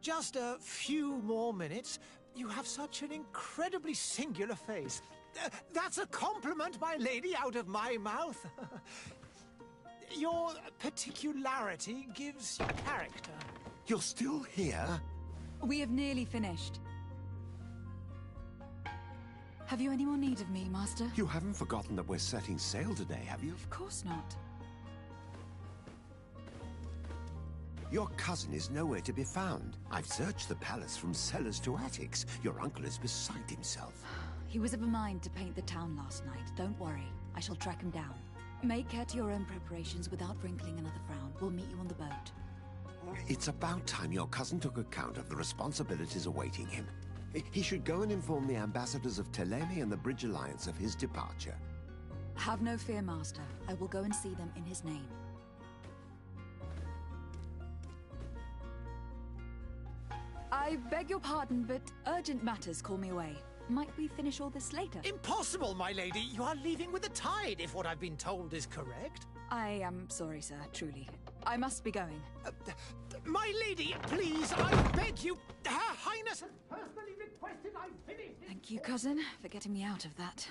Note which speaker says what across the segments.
Speaker 1: Just a few more minutes. You have such an incredibly singular face. That's a compliment, my lady, out of my mouth. Your particularity gives you character.
Speaker 2: You're still here?
Speaker 3: We have nearly finished. Have you any more need of me, Master?
Speaker 2: You haven't forgotten that we're setting sail today, have you?
Speaker 3: Of course not.
Speaker 2: Your cousin is nowhere to be found. I've searched the palace from cellars to attics. Your uncle is beside himself.
Speaker 3: He was of a mind to paint the town last night. Don't worry. I shall track him down. Make care to your own preparations without wrinkling another frown. We'll meet you on the boat.
Speaker 2: It's about time your cousin took account of the responsibilities awaiting him. He should go and inform the ambassadors of Telemi and the Bridge Alliance of his departure.
Speaker 3: Have no fear, Master. I will go and see them in his name. I beg your pardon, but urgent matters call me away. Might we finish all this later?
Speaker 1: Impossible, my lady. You are leaving with the tide, if what I've been told is correct.
Speaker 3: I am sorry, sir, truly. I must be going.
Speaker 1: My lady, please, I beg you. Her Highness has personally requested I finish this.
Speaker 3: Thank you, cousin, for getting me out of that.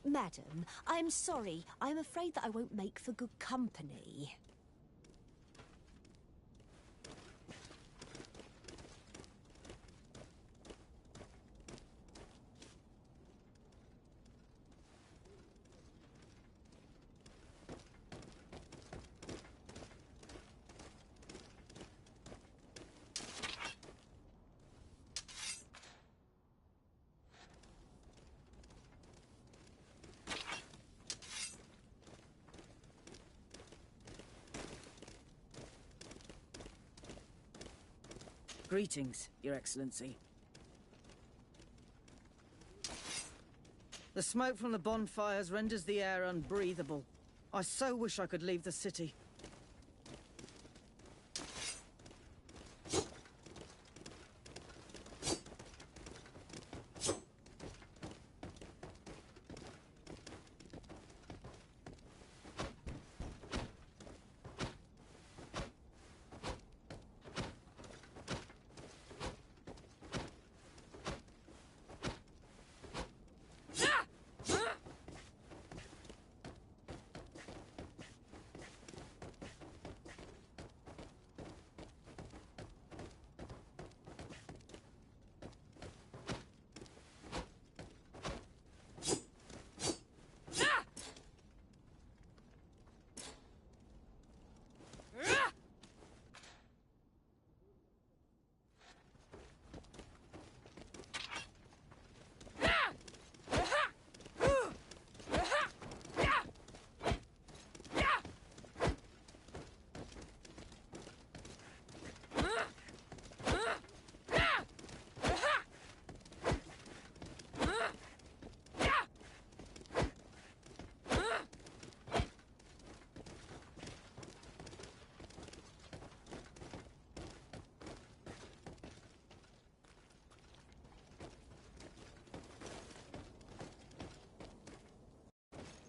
Speaker 4: Madam, I'm sorry. I'm afraid that I won't make for good company.
Speaker 5: Greetings, Your Excellency. The smoke from the bonfires renders the air unbreathable. I so wish I could leave the city.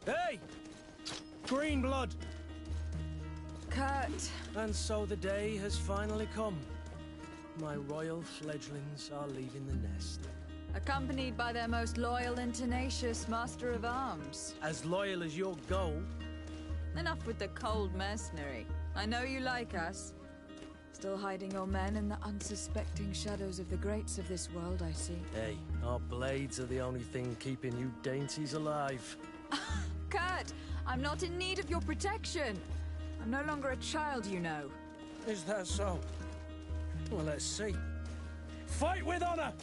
Speaker 6: Hey! Green blood!
Speaker 3: Kurt!
Speaker 6: And so the day has finally come. My royal fledglings are leaving the nest.
Speaker 3: Accompanied by their most loyal and tenacious master of arms.
Speaker 6: As loyal as your gold.
Speaker 3: Enough with the cold mercenary. I know you like us. Still hiding your men in the unsuspecting shadows of the greats of this world, I see.
Speaker 6: Hey, our blades are the only thing keeping you dainties alive.
Speaker 3: Kurt, I'm not in need of your protection. I'm no longer a child, you know.
Speaker 6: Is that so? Well, let's see. Fight with honor!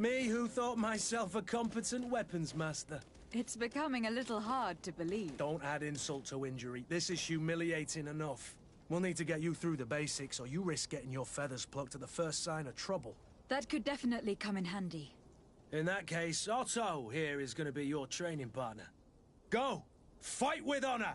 Speaker 6: Me who thought myself a competent weapons master.
Speaker 3: It's becoming a little hard to believe.
Speaker 6: Don't add insult to injury. This is humiliating enough. We'll need to get you through the basics, or you risk getting your feathers plucked at the first sign of trouble.
Speaker 3: That could definitely come in handy.
Speaker 6: In that case, Otto here is going to be your training partner. Go! Fight with honor!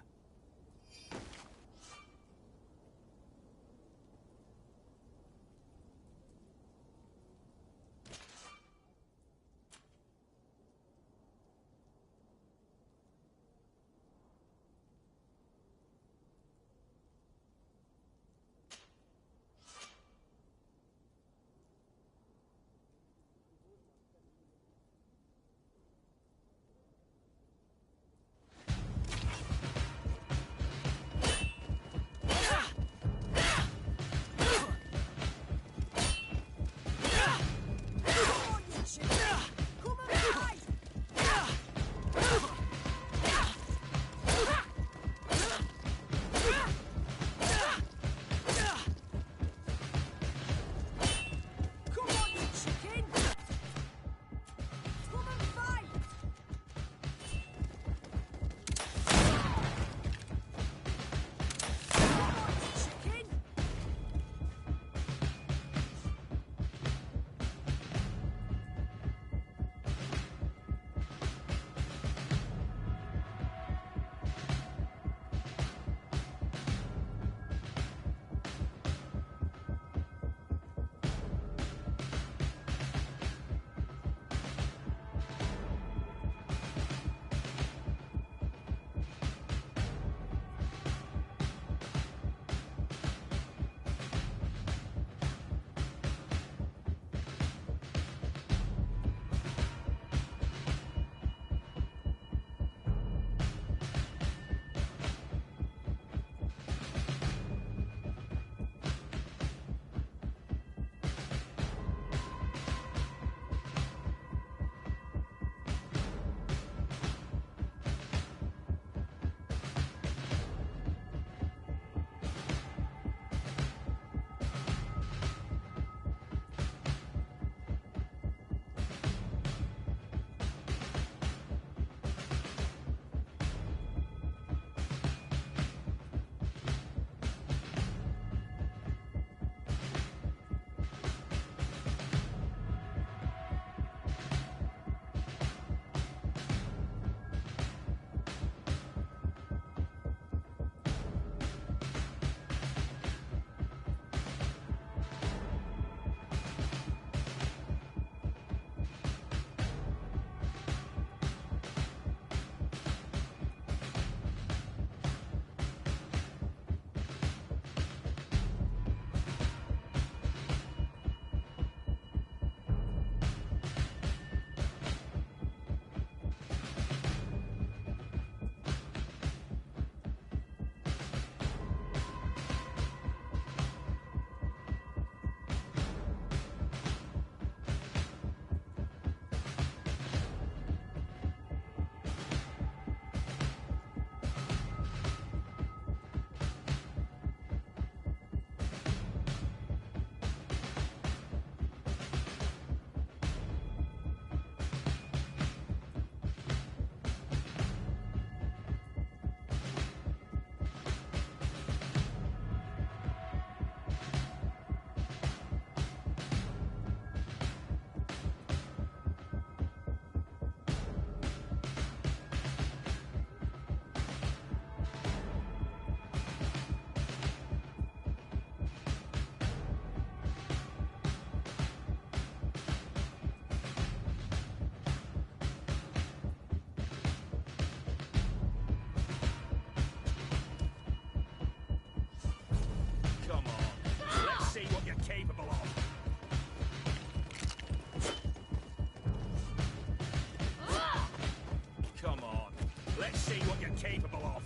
Speaker 7: capable of.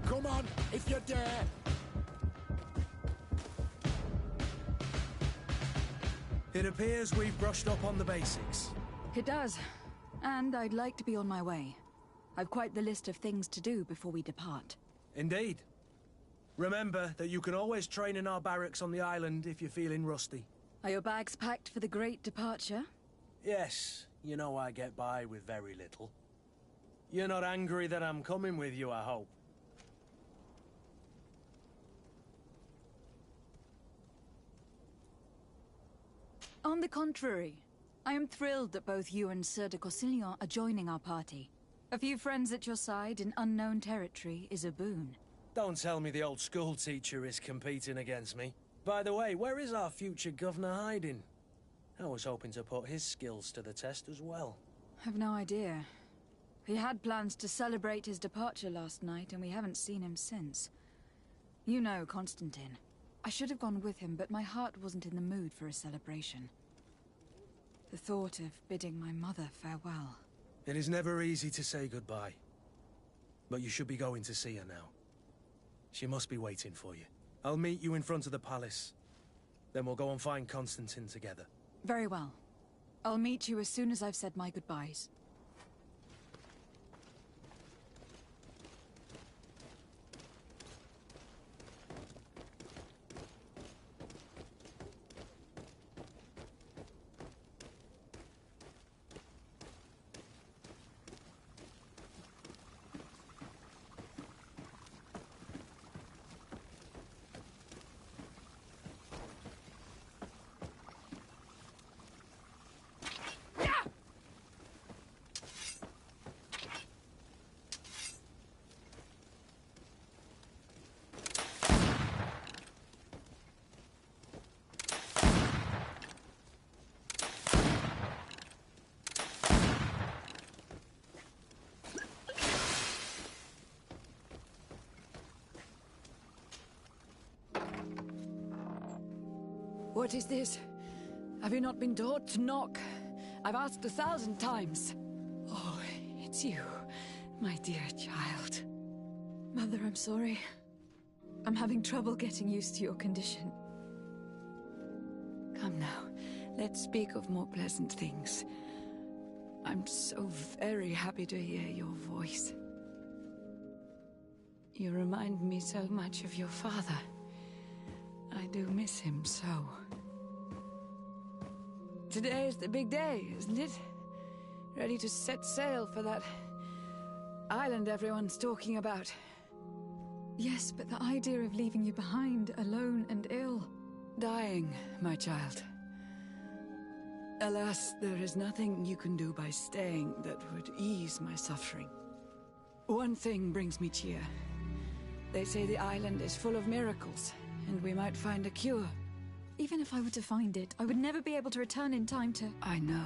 Speaker 7: Come on, if you dare!
Speaker 6: It appears we've brushed up on the basics.
Speaker 3: It does. And I'd like to be on my way. I've quite the list of things to do before we depart.
Speaker 6: Indeed. Remember that you can always train in our barracks on the island if you're feeling rusty.
Speaker 3: Are your bags packed for the great departure?
Speaker 6: Yes, you know I get by with very little. You're not angry that I'm coming with you, I hope.
Speaker 3: On the contrary, I am thrilled that both you and Sir de Corsillon are joining our party. A few friends at your side in unknown territory is a boon.
Speaker 6: Don't tell me the old school teacher is competing against me. By the way, where is our future governor hiding? I was hoping to put his skills to the test as well.
Speaker 3: I've no idea. He had plans to celebrate his departure last night, and we haven't seen him since. You know Constantine. I should have gone with him, but my heart wasn't in the mood for a celebration. The thought of bidding my mother farewell.
Speaker 6: It is never easy to say goodbye. But you should be going to see her now. She must be waiting for you. I'll meet you in front of the palace. Then we'll go and find Constantine together.
Speaker 3: Very well. I'll meet you as soon as I've said my goodbyes.
Speaker 8: What is this? Have you not been taught to knock? I've asked 1,000 times. Oh, it's you, my dear child.
Speaker 3: Mother, I'm sorry. I'm having trouble getting used to your condition.
Speaker 8: Come now, let's speak of more pleasant things. I'm so very happy to hear your voice. You remind me so much of your father. I do miss him so. Today is the big day, isn't it? Ready to set sail for that island everyone's talking about.
Speaker 3: Yes, but the idea of leaving you behind, alone and ill.
Speaker 8: Dying, my child. Alas, there is nothing you can do by staying that would ease my suffering. One thing brings me cheer. They say the island is full of miracles, and we might find a cure.
Speaker 3: Even if I were to find it, I would never be able to return in time to...
Speaker 8: I know.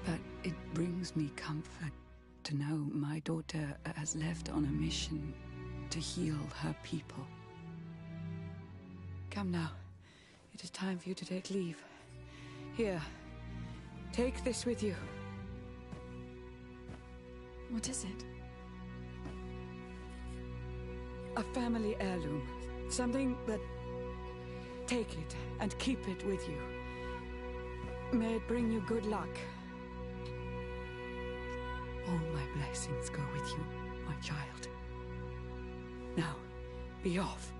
Speaker 8: But it brings me comfort to know my daughter has left on a mission to heal her people. Come now. It is time for you to take leave. Here. Take this with you.
Speaker 3: What is it?
Speaker 8: A family heirloom. Something that... Take it and keep it with you. May it bring you good luck. All my blessings go with you, my child. Now, be off.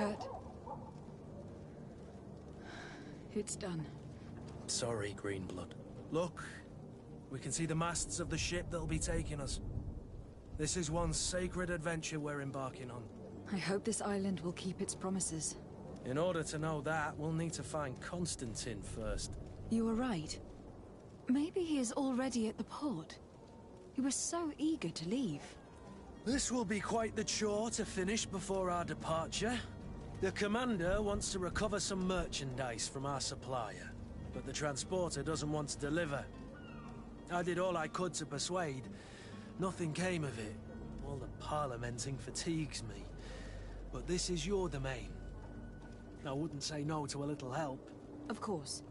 Speaker 3: Kurt. It's done.
Speaker 6: Sorry, Greenblood. Look, we can see the masts of the ship that'll be taking us. This is one sacred adventure we're embarking on.
Speaker 3: I hope this island will keep its promises.
Speaker 6: In order to know that, we'll need to find Constantine first.
Speaker 3: You were right. Maybe he is already at the port. He was so eager to leave.
Speaker 6: This will be quite the chore to finish before our departure. The commander wants to recover some merchandise from our supplier, but the transporter doesn't want to deliver. I did all I could to persuade. Nothing came of it. All the parliamenting fatigues me. But this is your domain. I wouldn't say no to a little help.
Speaker 3: Of course.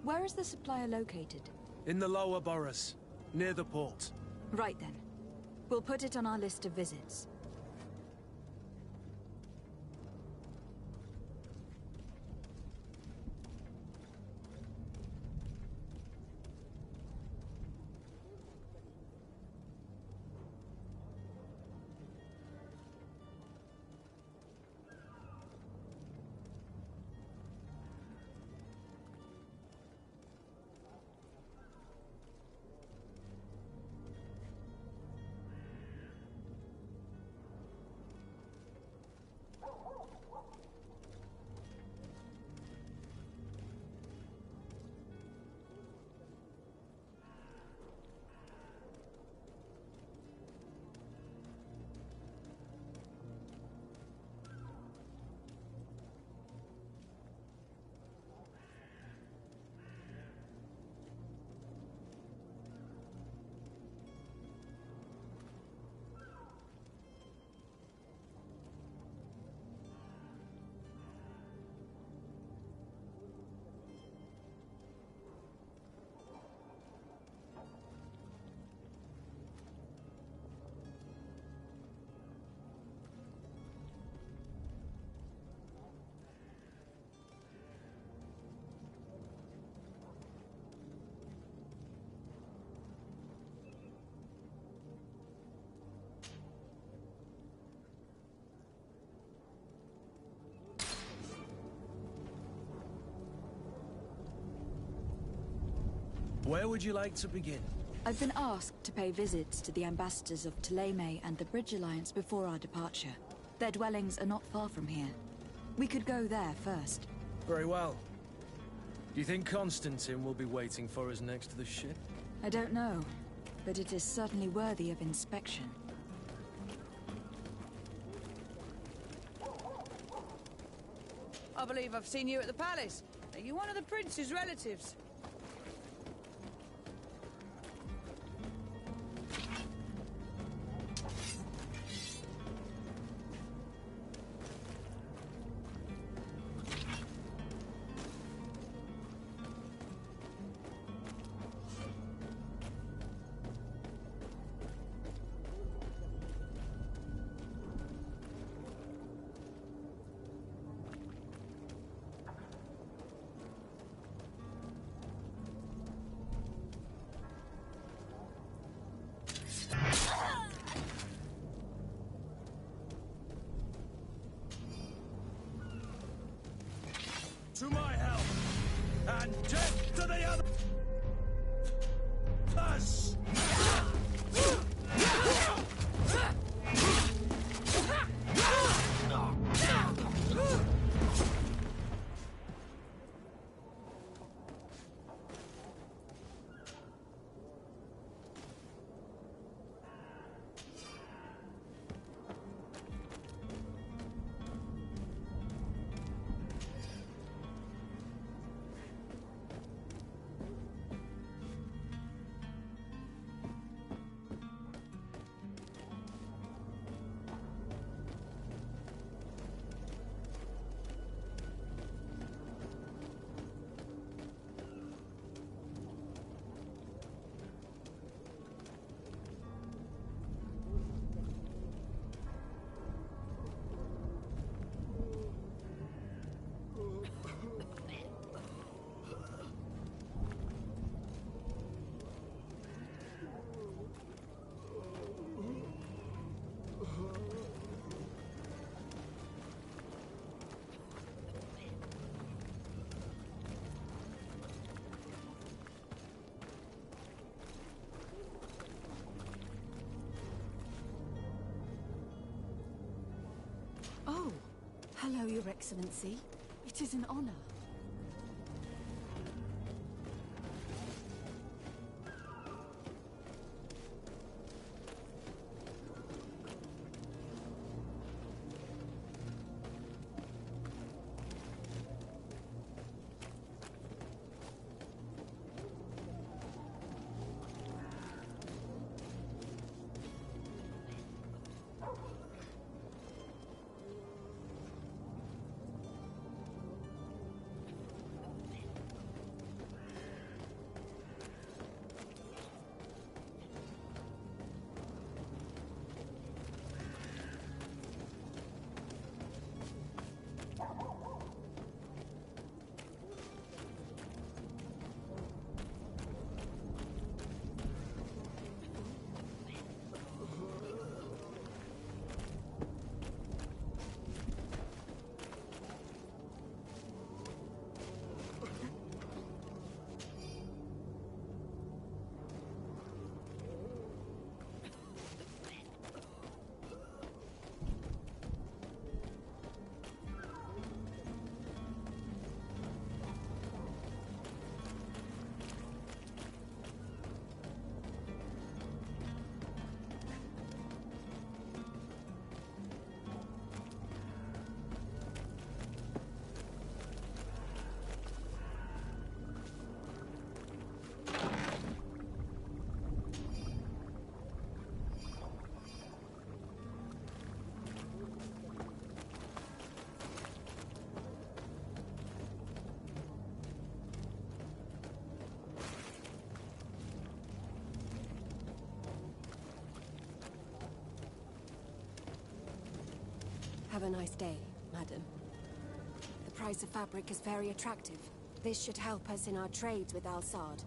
Speaker 3: Where is the supplier located?
Speaker 6: In the lower boroughs, near the port.
Speaker 3: Right then. We'll put it on our list of visits.
Speaker 6: Where would you like to begin?
Speaker 3: I've been asked to pay visits to the ambassadors of Ptolemy and the Bridge Alliance before our departure. Their dwellings are not far from here. We could go there first.
Speaker 6: Very well. Do you think Constantine will be waiting for us next to the ship?
Speaker 3: I don't know, but it is certainly worthy of inspection.
Speaker 5: I believe I've seen you at the palace. Are you one of the prince's relatives?
Speaker 6: To my help! And death to the other! Us!
Speaker 9: Oh, hello, Your Excellency. It is an honor.
Speaker 10: Have a nice day, madam. The price of fabric is very attractive. This should help us in our trades with Al-Sad.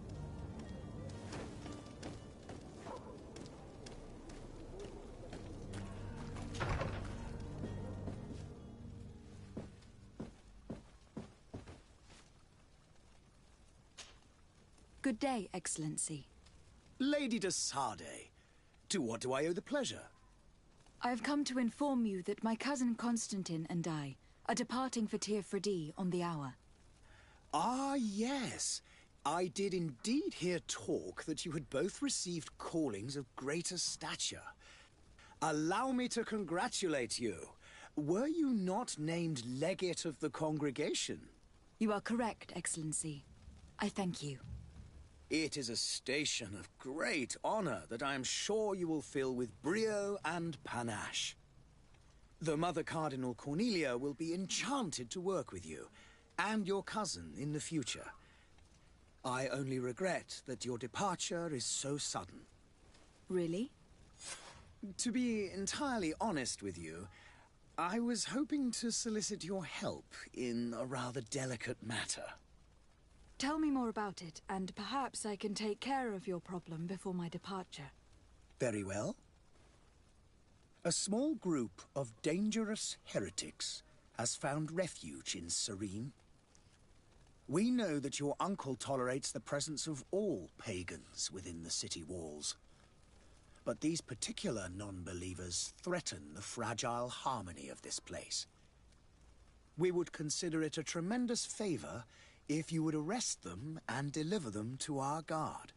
Speaker 3: Good day, Excellency.
Speaker 11: Lady de Sardet, to what do I owe the pleasure?
Speaker 3: I have come to inform you that my cousin Constantine and I are departing for Tir Freddy on the hour.
Speaker 11: Ah, yes. I did indeed hear talk that you had both received callings of greater stature. Allow me to congratulate you. Were you not named legate of the congregation?
Speaker 3: You are correct, Excellency. I thank you.
Speaker 11: It is a station of great honor that I am sure you will fill with brio and panache. The Mother Cardinal Cornelia will be enchanted to work with you, and your cousin in the future. I only regret that your departure is so sudden.
Speaker 3: Really?
Speaker 11: To be entirely honest with you, I was hoping to solicit your help in a rather delicate matter.
Speaker 3: Tell me more about it, and perhaps I can take care of your problem before my departure.
Speaker 11: Very well. A small group of dangerous heretics has found refuge in Serene. We know that your uncle tolerates the presence of all pagans within the city walls. But these particular non-believers threaten the fragile harmony of this place. We would consider it a tremendous favor if you would arrest them and deliver them to our guard.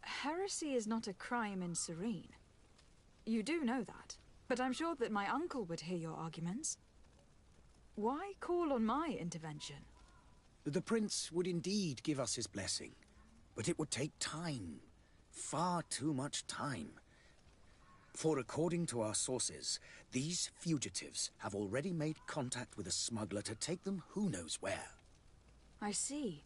Speaker 3: Heresy is not a crime in Serene. You do know that, but I'm sure that my uncle would hear your arguments. Why call on my intervention?
Speaker 11: The prince would indeed give us his blessing, but it would take time. Far too much time. For according to our sources, these fugitives have already made contact with a smuggler to take them who knows where.
Speaker 3: I see.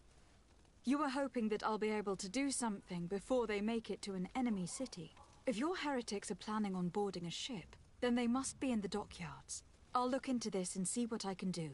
Speaker 3: You were hoping that I'll be able to do something before they make it to an enemy city. If your heretics are planning on boarding a ship, then they must be in the dockyards. I'll look into this and see what I can do.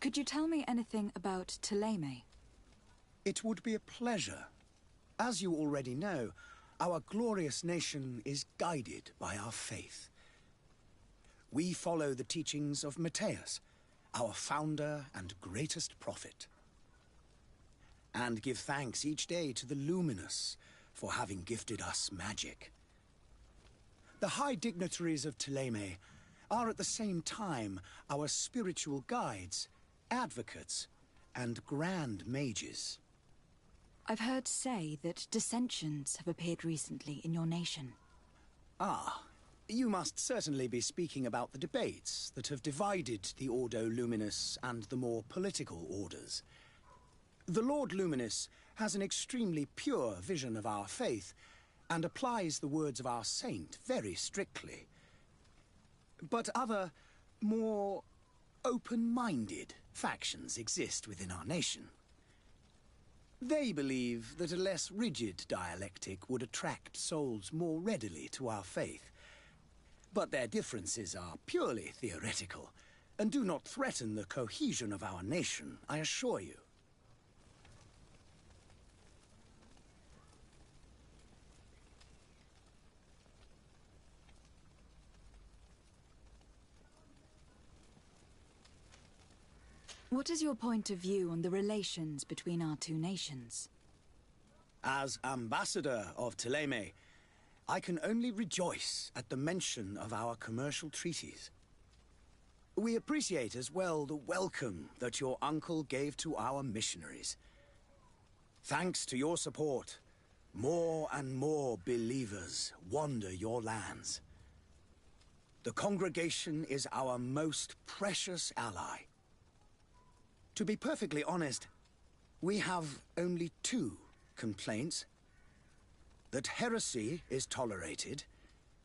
Speaker 3: Could you tell me anything about Thélème?
Speaker 11: It would be a pleasure. As you already know, our glorious nation is guided by our faith. We follow the teachings of Matthias, our founder and greatest prophet, and give thanks each day to the Luminous for having gifted us magic. The high dignitaries of Thélème are at the same time our spiritual guides, advocates, and grand mages.
Speaker 3: I've heard say that dissensions have appeared recently in your nation.
Speaker 11: Ah, you must certainly be speaking about the debates that have divided the Ordo Luminous and the more political orders. The Lord Luminous has an extremely pure vision of our faith and applies the words of our saint very strictly. But other, more open-minded factions exist within our nation. They believe that a less rigid dialectic would attract souls more readily to our faith. But their differences are purely theoretical, and do not threaten the cohesion of our nation, I assure you.
Speaker 3: What is your point of view on the relations between our two nations?
Speaker 11: As ambassador of Thélème, I can only rejoice at the mention of our commercial treaties. We appreciate as well the welcome that your uncle gave to our missionaries. Thanks to your support, more and more believers wander your lands. The congregation is our most precious ally. To be perfectly honest, we have only two complaints. That heresy is tolerated,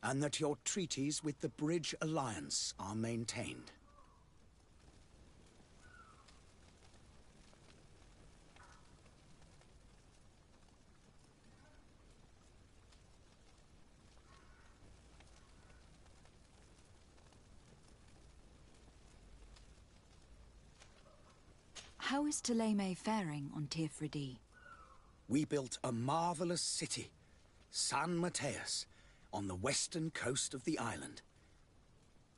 Speaker 11: and that your treaties with the Bridge Alliance are maintained.
Speaker 3: How is Thélème faring on Tirfridi?
Speaker 11: We built a marvelous city, San Matthias, on the western coast of the island.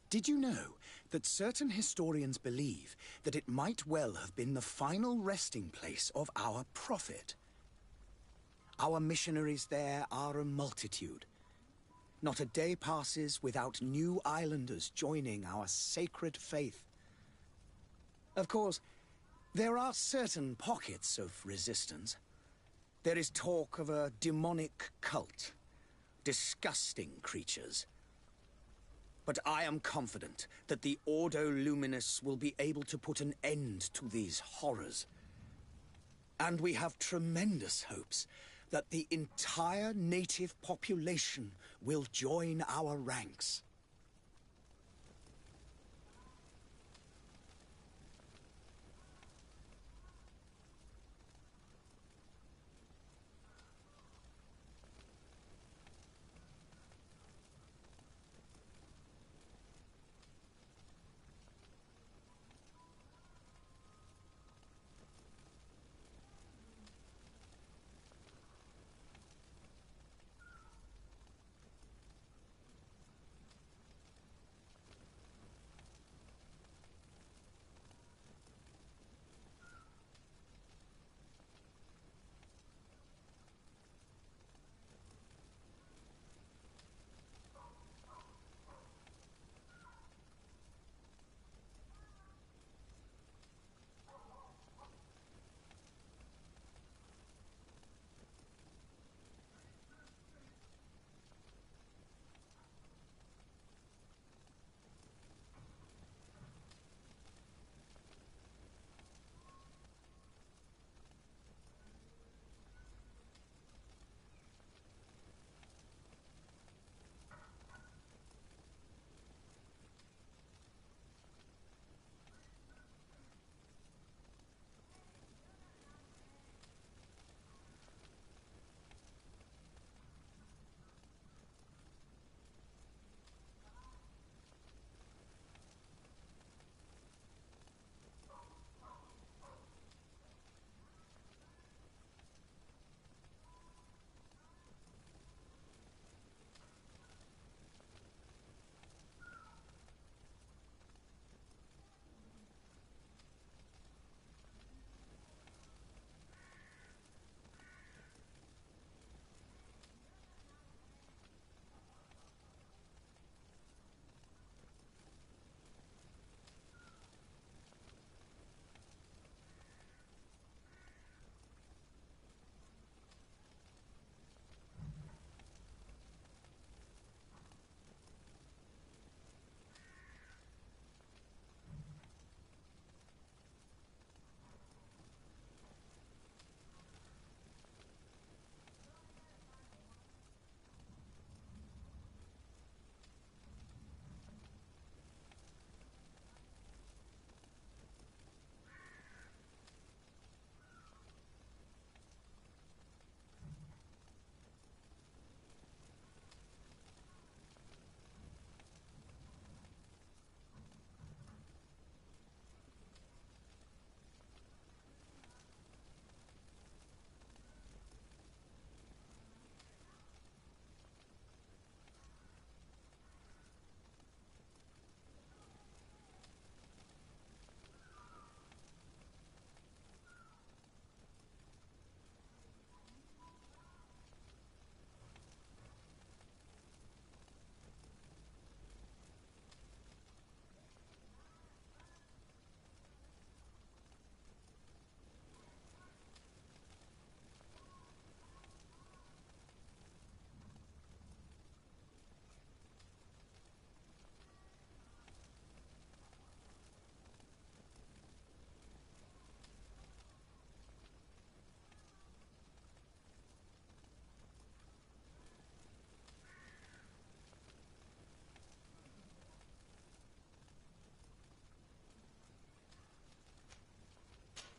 Speaker 11: Did you know that certain historians believe that it might well have been the final resting place of our prophet? Our missionaries there are a multitude. Not a day passes without new islanders joining our sacred faith. Of course, there are certain pockets of resistance. There is talk of a demonic cult. Disgusting creatures. But I am confident that the Ordo Luminous will be able to put an end to these horrors. And we have tremendous hopes that the entire native population will join our ranks.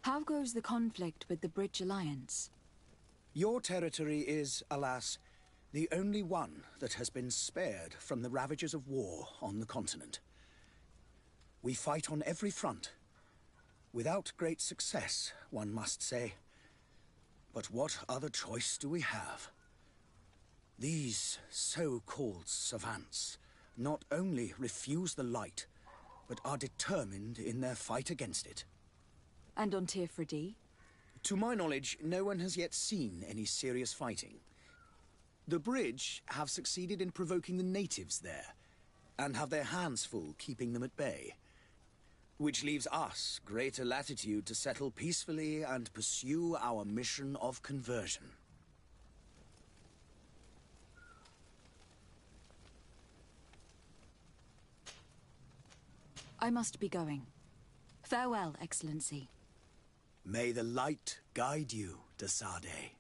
Speaker 3: How goes the conflict with the Bridge Alliance?
Speaker 11: Your territory is, alas, the only one that has been spared from the ravages of war on the continent. We fight on every front. Without great success, one must say. But what other choice do we have? These so-called savants not only refuse the light, but are determined in their fight against it.
Speaker 3: And on Tirfredi?
Speaker 11: To my knowledge, no one has yet seen any serious fighting. The Bridge have succeeded in provoking the natives there, and have their hands full keeping them at bay. Which leaves us greater latitude to settle peacefully and pursue our mission of conversion.
Speaker 3: I must be going. Farewell, Excellency.
Speaker 11: May the light guide you, de Sade.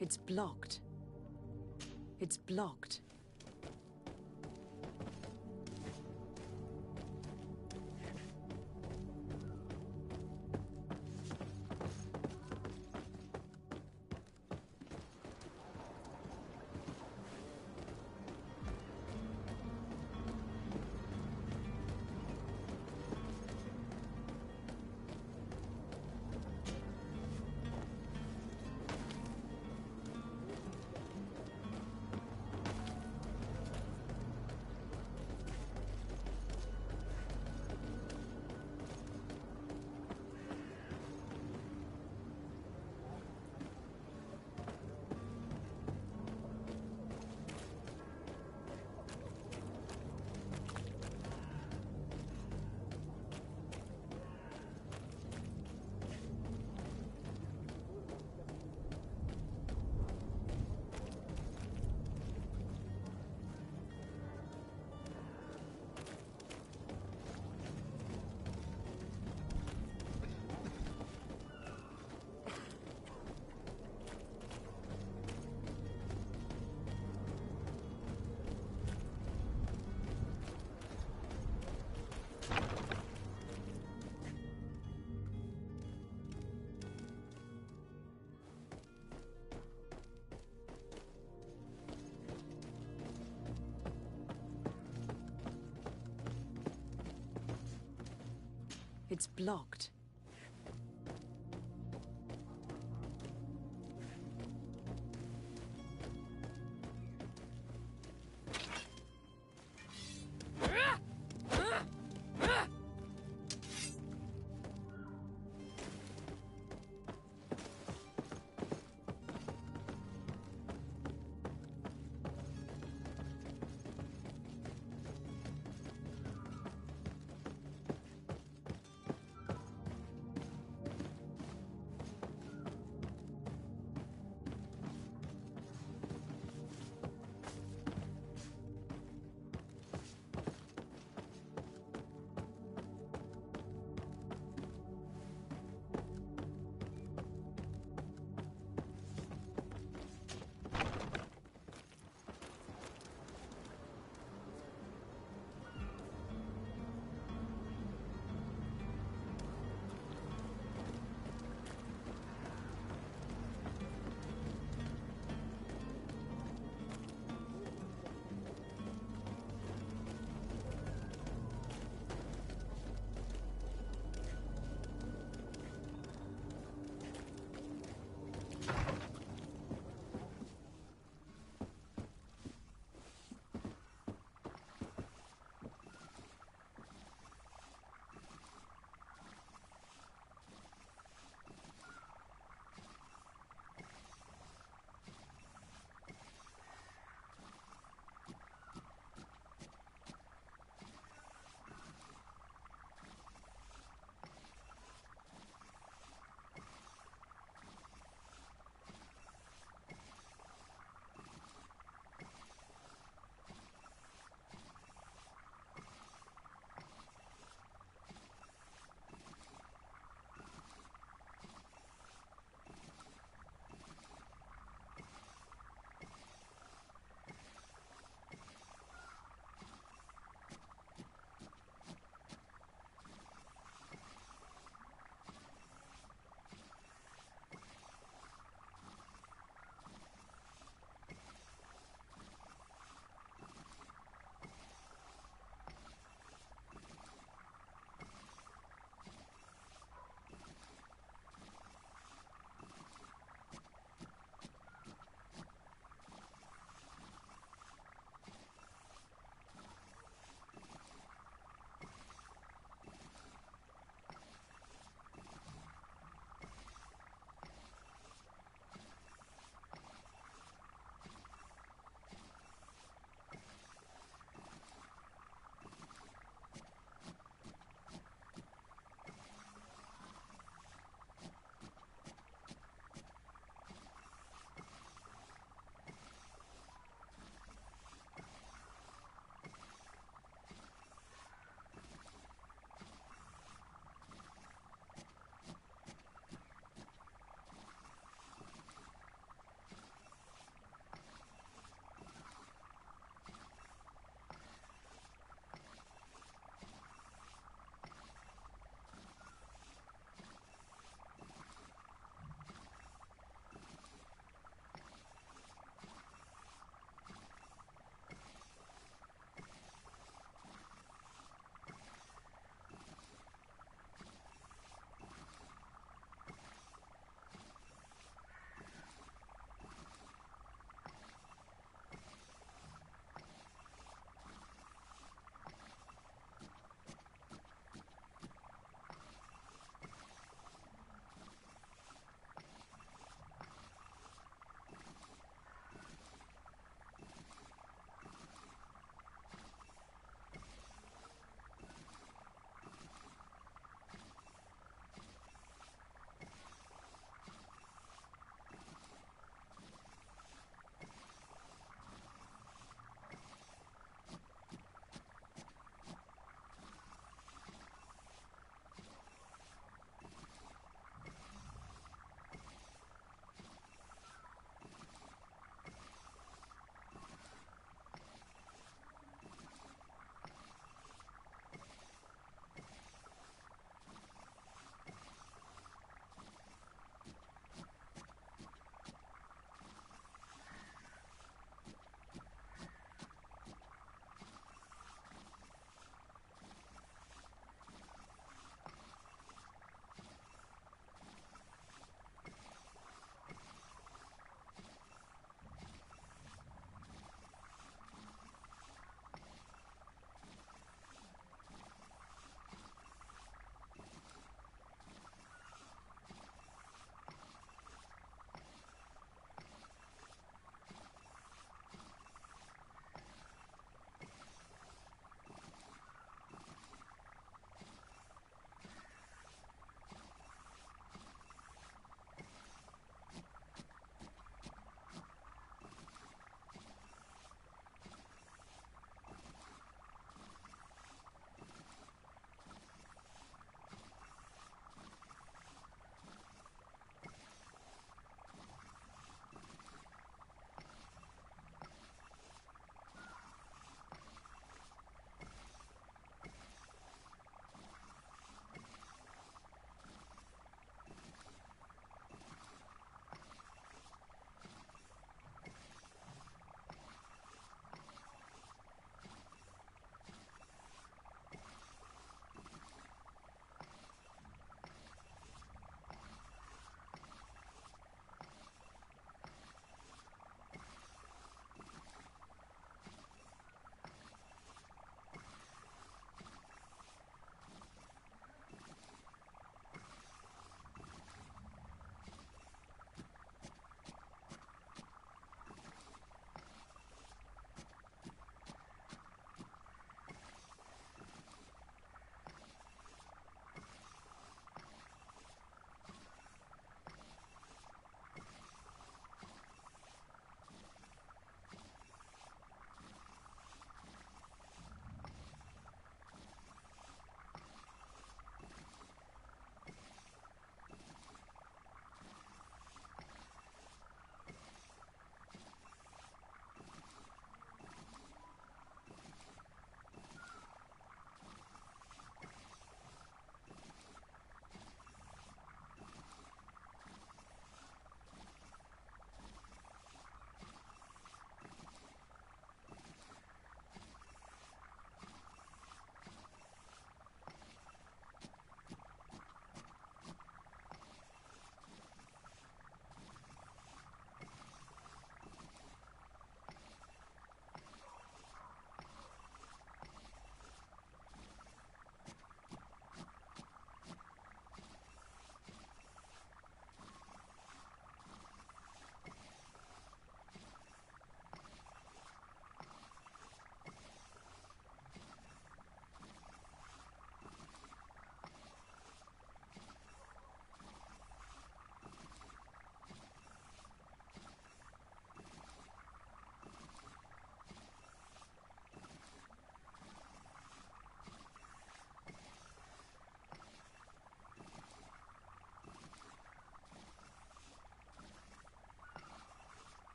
Speaker 3: It's blocked. It's blocked.
Speaker 10: It's blocked.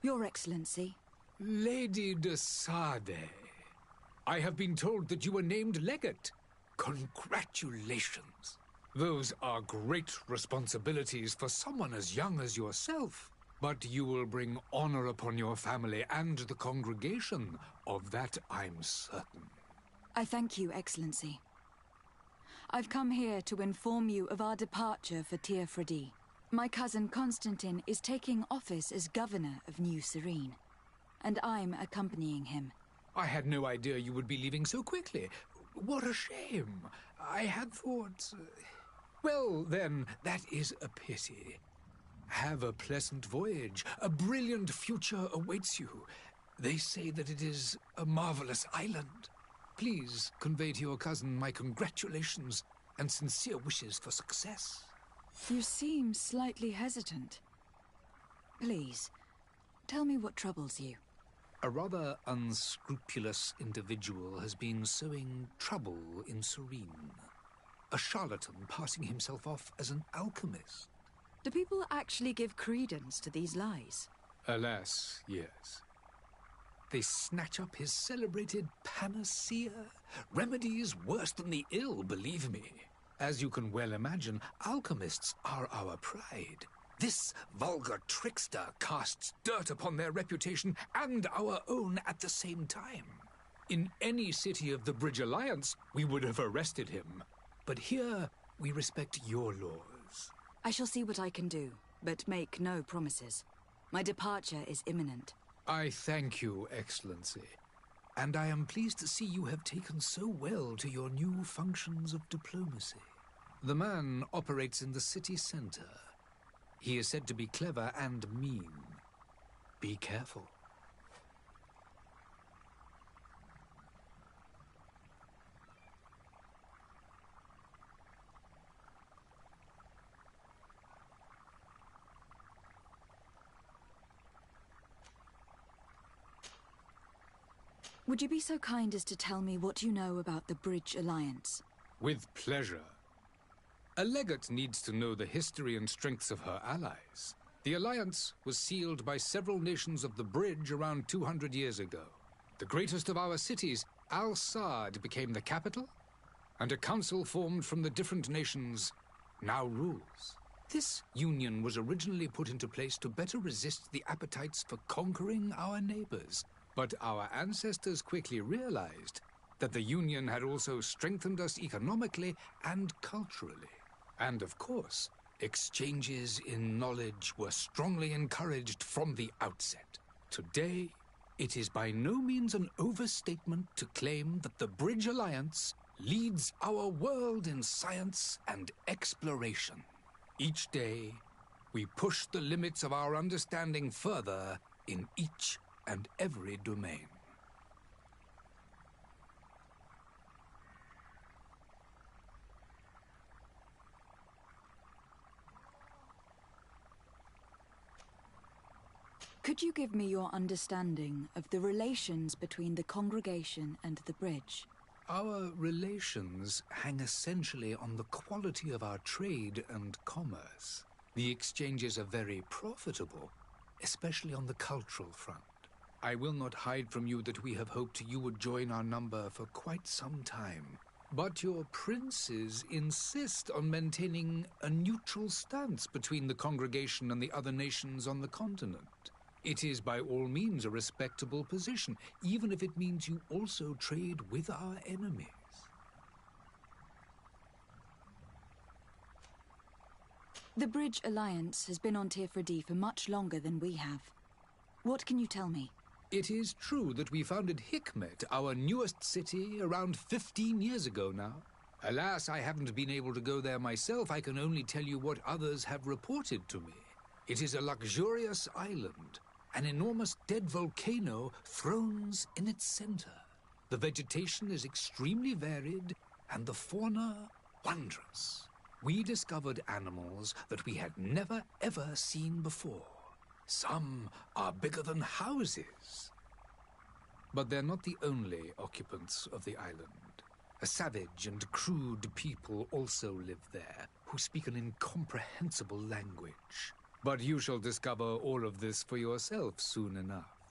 Speaker 3: Your Excellency.
Speaker 12: Lady de Sade, I have been told that you were named legate. Congratulations. Those are great responsibilities for someone as young as yourself. But you will bring honor upon your family and the congregation. Of that I'm certain.
Speaker 3: I thank you, Excellency. I've come here to inform you of our departure for Tir Fredi. My cousin Constantine is taking office as governor of New Serene, and I'm accompanying him.
Speaker 12: I had no idea you would be leaving so quickly. What a shame. I had thought... Well, then, that is a pity. Have a pleasant voyage. A brilliant future awaits you. They say that it is a marvelous island. Please convey to your cousin my congratulations and sincere wishes for success.
Speaker 3: You seem slightly hesitant. Please, tell me what troubles you.
Speaker 12: A rather unscrupulous individual has been sowing trouble in Serene. A charlatan passing himself off as an alchemist.
Speaker 3: Do people actually give credence to these lies?
Speaker 12: Alas, yes. They snatch up his celebrated panacea. Remedies worse than the ill, believe me. As you can well imagine, alchemists are our pride. This vulgar trickster casts dirt upon their reputation and our own at the same time. In any city of the Bridge Alliance, we would have arrested him. But here, we respect your laws.
Speaker 3: I shall see what I can do, but make no promises. My departure is imminent.
Speaker 12: I thank you, Excellency. And I am pleased to see you have taken so well to your new functions of diplomacy. The man operates in the city center. He is said to be clever and mean. Be careful.
Speaker 3: Would you be so kind as to tell me what you know about the Bridge Alliance?
Speaker 12: With pleasure. A legate needs to know the history and strengths of her allies. The alliance was sealed by several nations of the Bridge around 200 years ago. The greatest of our cities, Al-Saad, became the capital, and a council formed from the different nations now rules. This union was originally put into place to better resist the appetites for conquering our neighbors. But our ancestors quickly realized that the Union had also strengthened us economically and culturally. And of course, exchanges in knowledge were strongly encouraged from the outset. Today, it is by no means an overstatement to claim that the Bridge Alliance leads our world in science and exploration. Each day, we push the limits of our understanding further in each and every domain.
Speaker 3: Could you give me your understanding of the relations between the congregation and the bridge?
Speaker 12: Our relations hang essentially on the quality of our trade and commerce. The exchanges are very profitable, especially on the cultural front. I will not hide from you that we have hoped you would join our number for quite some time. But your princes insist on maintaining a neutral stance between the congregation and the other nations on the continent. It is by all means a respectable position, even if it means you also trade with our enemies.
Speaker 3: The Bridge Alliance has been on Tir Fredi for much longer than we have. What can you tell me?
Speaker 12: It is true that we founded Hikmet, our newest city, around 15 years ago now. Alas, I haven't been able to go there myself. I can only tell you what others have reported to me. It is a luxurious island. An enormous dead volcano thrones in its center. The vegetation is extremely varied, and the fauna wondrous. We discovered animals that we had never ever seen before. Some are bigger than houses. But they're not the only occupants of the island. A savage and crude people also live there, who speak an incomprehensible language. But you shall discover all of this for yourself soon enough.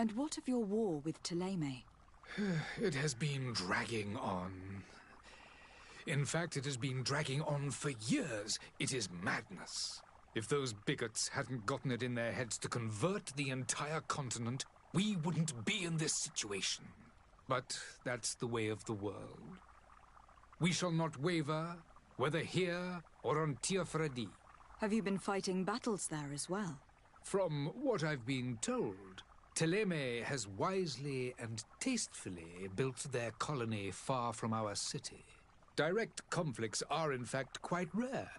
Speaker 3: And what of your war with Thélème?
Speaker 12: It has been dragging on. In fact, it has been dragging on for years. It is madness. If those bigots hadn't gotten it in their heads to convert the entire continent, we wouldn't be in this situation. But that's the way of the world. We shall not waver, whether here or on Tiafredi.
Speaker 3: Have you been fighting battles there as well?
Speaker 12: From what I've been told, Thélème has wisely and tastefully built their colony far from our city. Direct conflicts are, in fact, quite rare.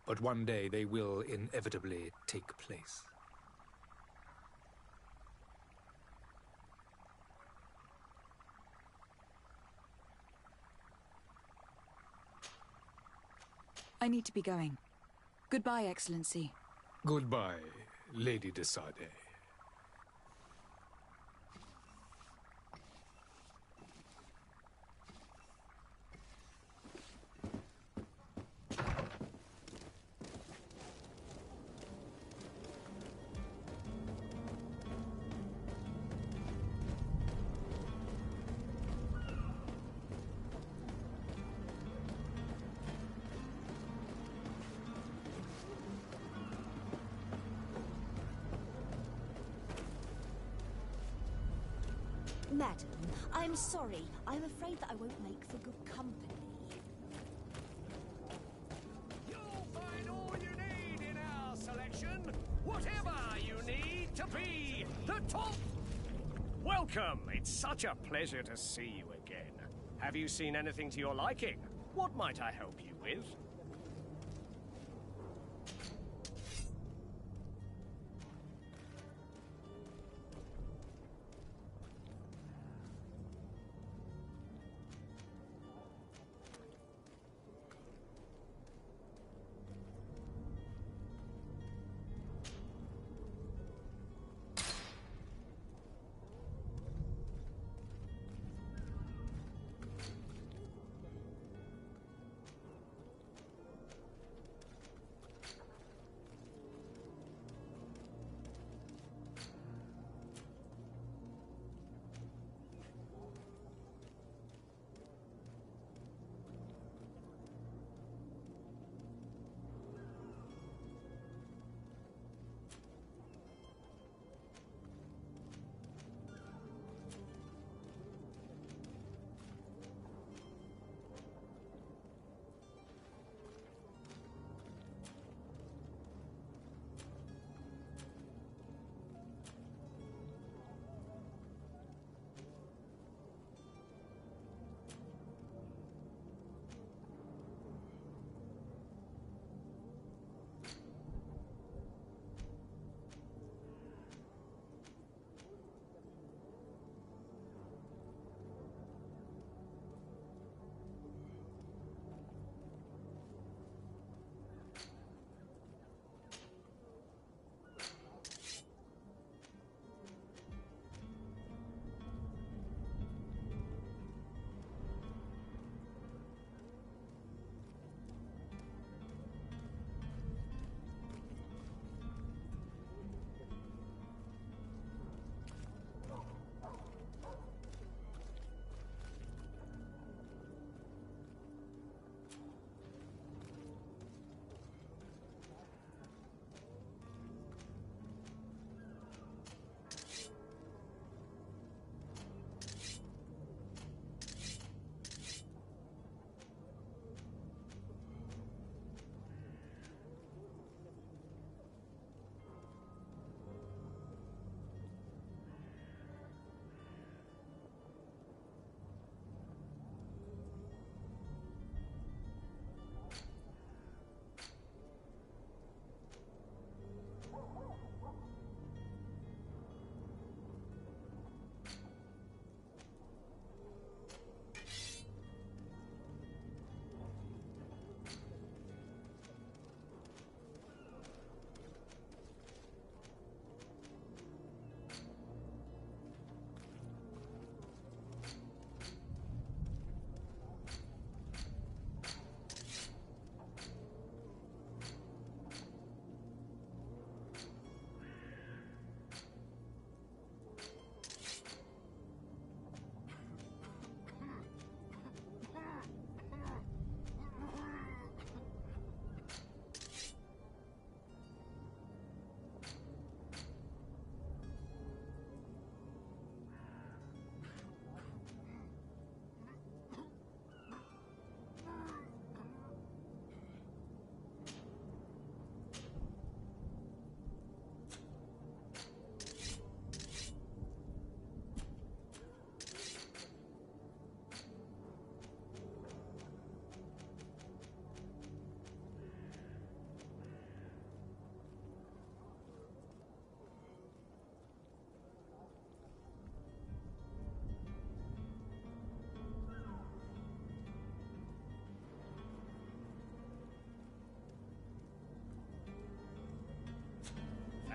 Speaker 12: But one day they will inevitably take place.
Speaker 3: I need to be going. Goodbye, Excellency.
Speaker 12: Goodbye, Lady de Sardet.
Speaker 4: Madam, I'm sorry. I'm afraid that I won't make for good company.
Speaker 13: You'll find all you need in our selection. Whatever you need to be the top. Welcome. It's such a pleasure to see you again. Have you seen anything to your liking? What might I help you with?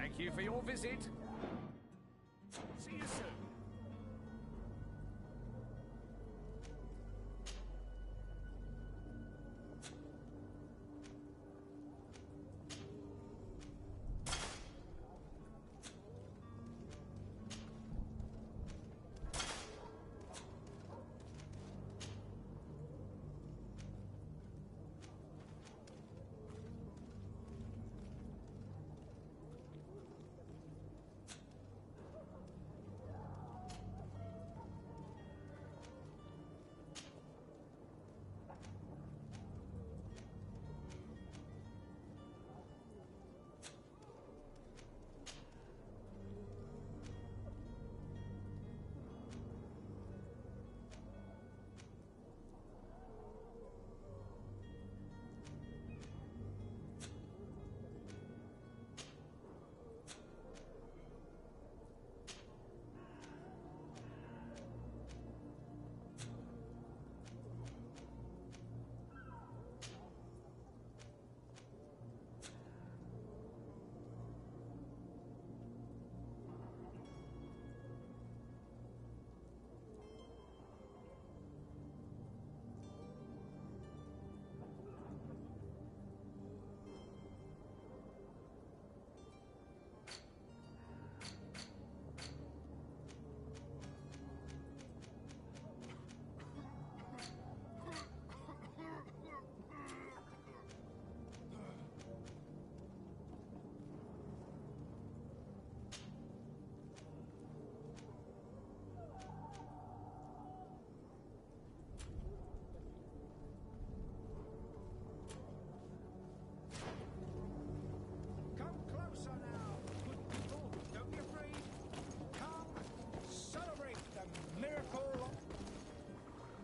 Speaker 13: Thank you for your visit. See you soon.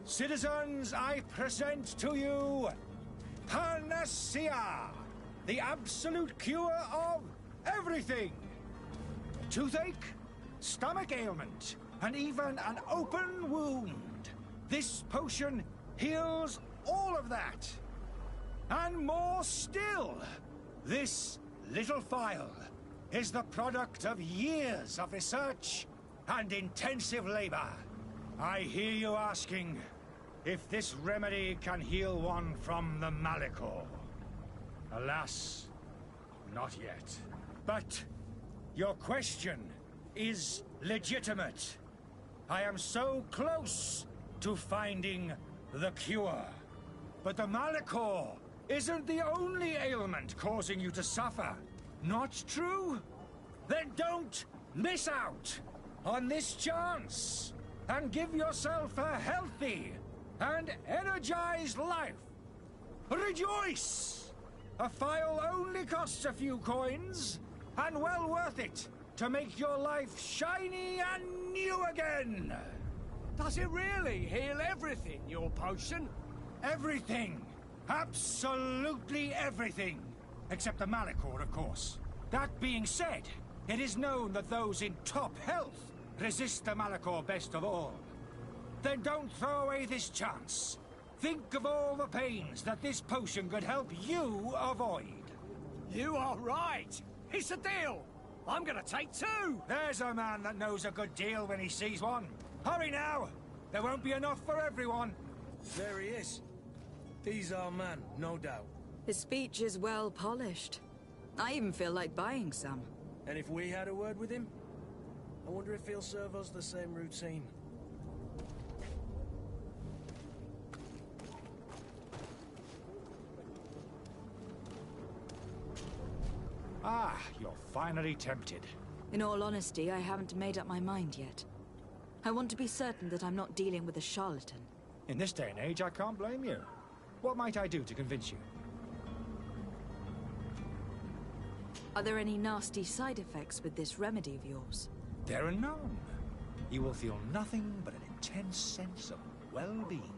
Speaker 14: Citizens, I present to you Panacea, the absolute cure of everything. Toothache, stomach ailment, and even an open wound. This potion heals all of that. And more still, this little phial is the product of years of research and intensive labor. I hear you asking if this remedy can heal one from the Malachor. Alas, not yet. But your question is legitimate. I am so close to finding the cure. But the Malachor isn't the only ailment causing you to suffer. Not true? Then don't miss out on this chance and give yourself a healthy and energized life. Rejoice! A phial only costs a few coins, and well worth it to make your life shiny and new again.
Speaker 13: Does it really heal everything, your potion?
Speaker 14: Everything. Absolutely everything. Except the Malachor, of course. That being said, it is known that those in top health resist the Malachor best of all. Then don't throw away this chance. Think of all the pains that this potion could help you avoid.
Speaker 13: You are right. It's a deal. I'm gonna take two.
Speaker 14: There's a man that knows a good deal when he sees one. Hurry now. There won't be enough for everyone.
Speaker 6: There he is. He's our man, no doubt.
Speaker 3: His speech is well polished. I even feel like buying some.
Speaker 6: And if we had a word with him? I wonder if he'll serve us the same routine.
Speaker 14: Ah, you're finally tempted.
Speaker 3: In all honesty, I haven't made up my mind yet. I want to be certain that I'm not dealing with a charlatan.
Speaker 14: In this day and age, I can't blame you. What might I do to convince you?
Speaker 3: Are there any nasty side effects with this remedy of yours?
Speaker 14: There are none. You will feel nothing but an intense sense of well-being.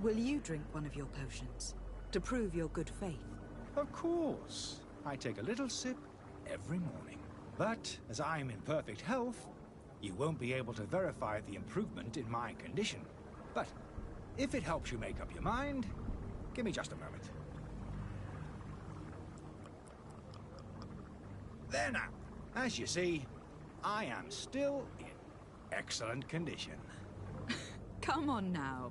Speaker 3: Will you drink one of your potions? To prove your good faith?
Speaker 14: Of course. I take a little sip every morning. But, as I'm in perfect health, you won't be able to verify the improvement in my condition. But, if it helps you make up your mind, give me just a moment. There now. As you see, I am still in excellent condition.
Speaker 3: Come on now.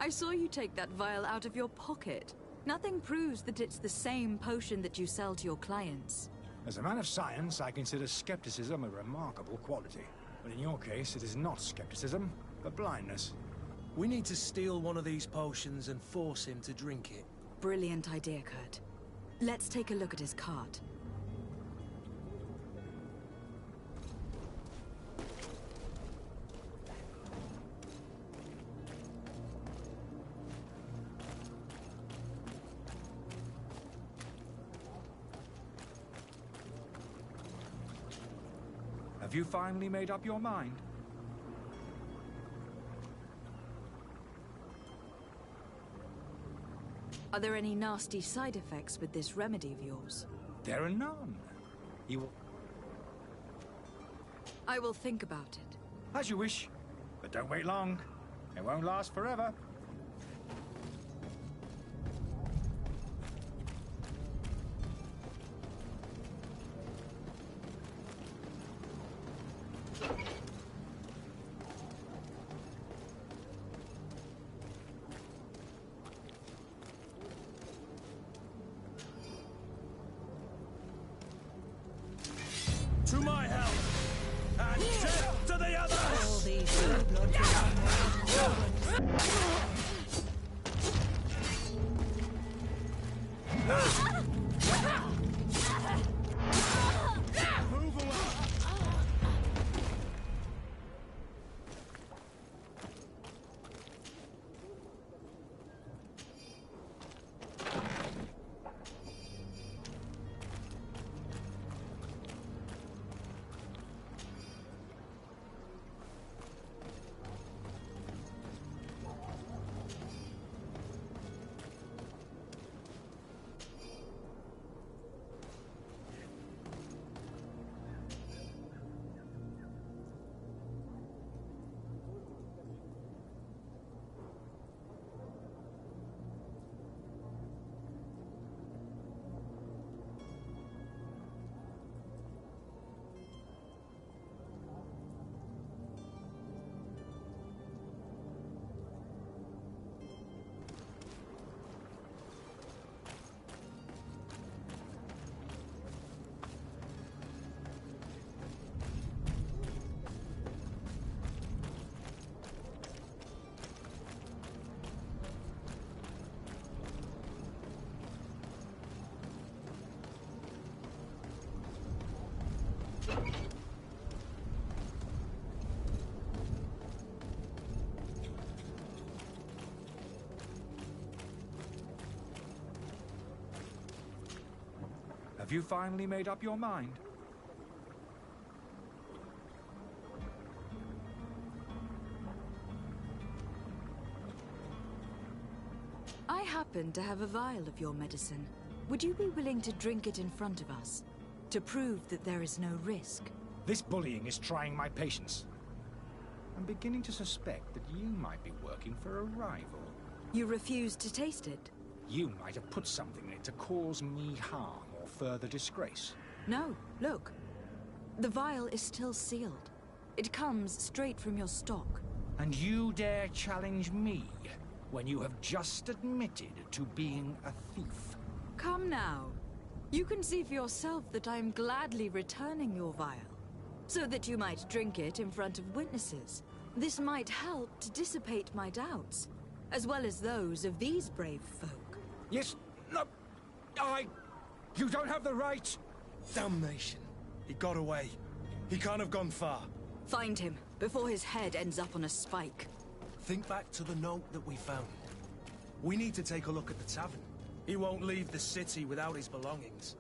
Speaker 3: I saw you take that vial out of your pocket. Nothing proves that it's the same potion that you sell to your clients.
Speaker 14: As a man of science, I consider skepticism a remarkable quality. But in your case, it is not skepticism, but blindness.
Speaker 6: We need to steal one of these potions and force him to drink it.
Speaker 3: Brilliant idea, Kurt. Let's take a look at his cart.
Speaker 14: Have you finally made up your mind?
Speaker 3: Are there any nasty side effects with this remedy of yours?
Speaker 14: There are none. You will...
Speaker 3: I will think about it.
Speaker 14: As you wish. But don't wait long. It won't last forever.
Speaker 13: To my help! And death to the others!
Speaker 9: All these blue blood
Speaker 14: Have you finally made up your mind?
Speaker 3: I happen to have a vial of your medicine. Would you be willing to drink it in front of us? To prove that there is no risk?
Speaker 14: This bullying is trying my patience. I'm beginning to suspect that you might be working for a rival.
Speaker 3: You refuse to taste it?
Speaker 14: You might have put something in it to cause me harm or further disgrace.
Speaker 3: No, look. The vial is still sealed. It comes straight from your stock.
Speaker 14: And you dare challenge me when you have just admitted to being a thief?
Speaker 3: Come now. You can see for yourself that I am gladly returning your vial, so that you might drink it in front of witnesses. This might help to dissipate my doubts, as well as those of these brave folk.
Speaker 14: Yes, no, you don't have the right!
Speaker 6: Damnation. He got away. He can't have gone far.
Speaker 3: Find him, before his head ends up on a spike.
Speaker 6: Think back to the note that we found. We need to take a look at the tavern. He won't leave the city without his belongings.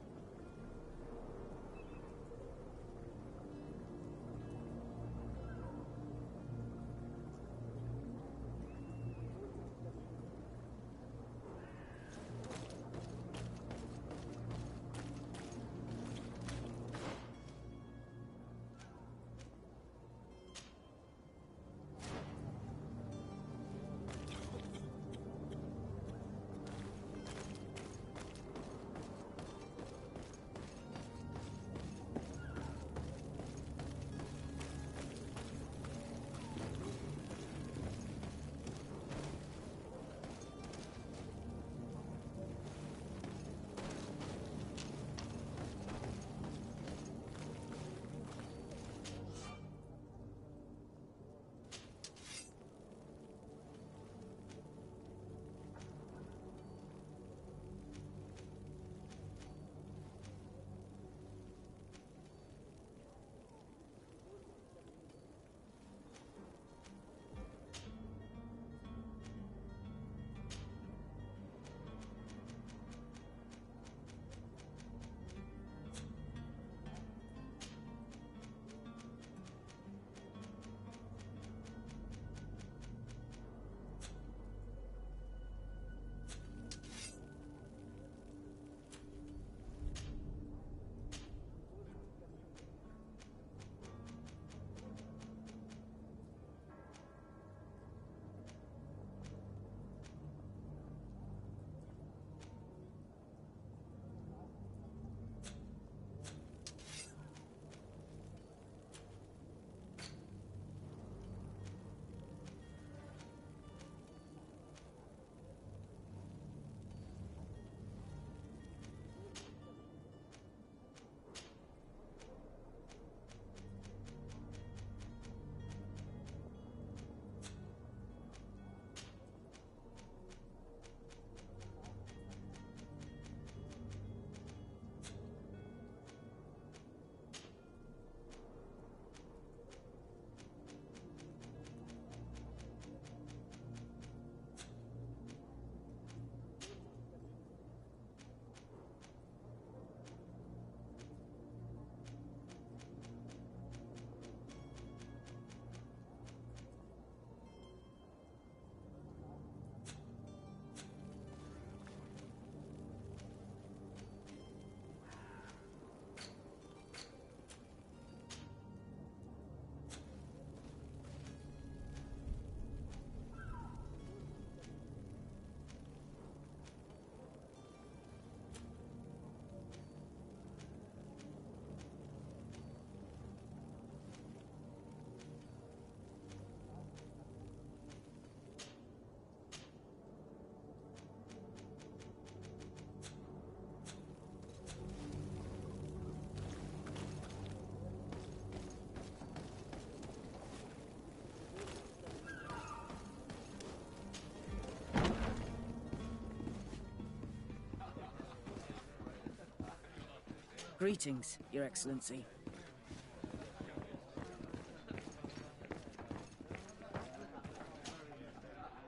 Speaker 5: Greetings, Your Excellency.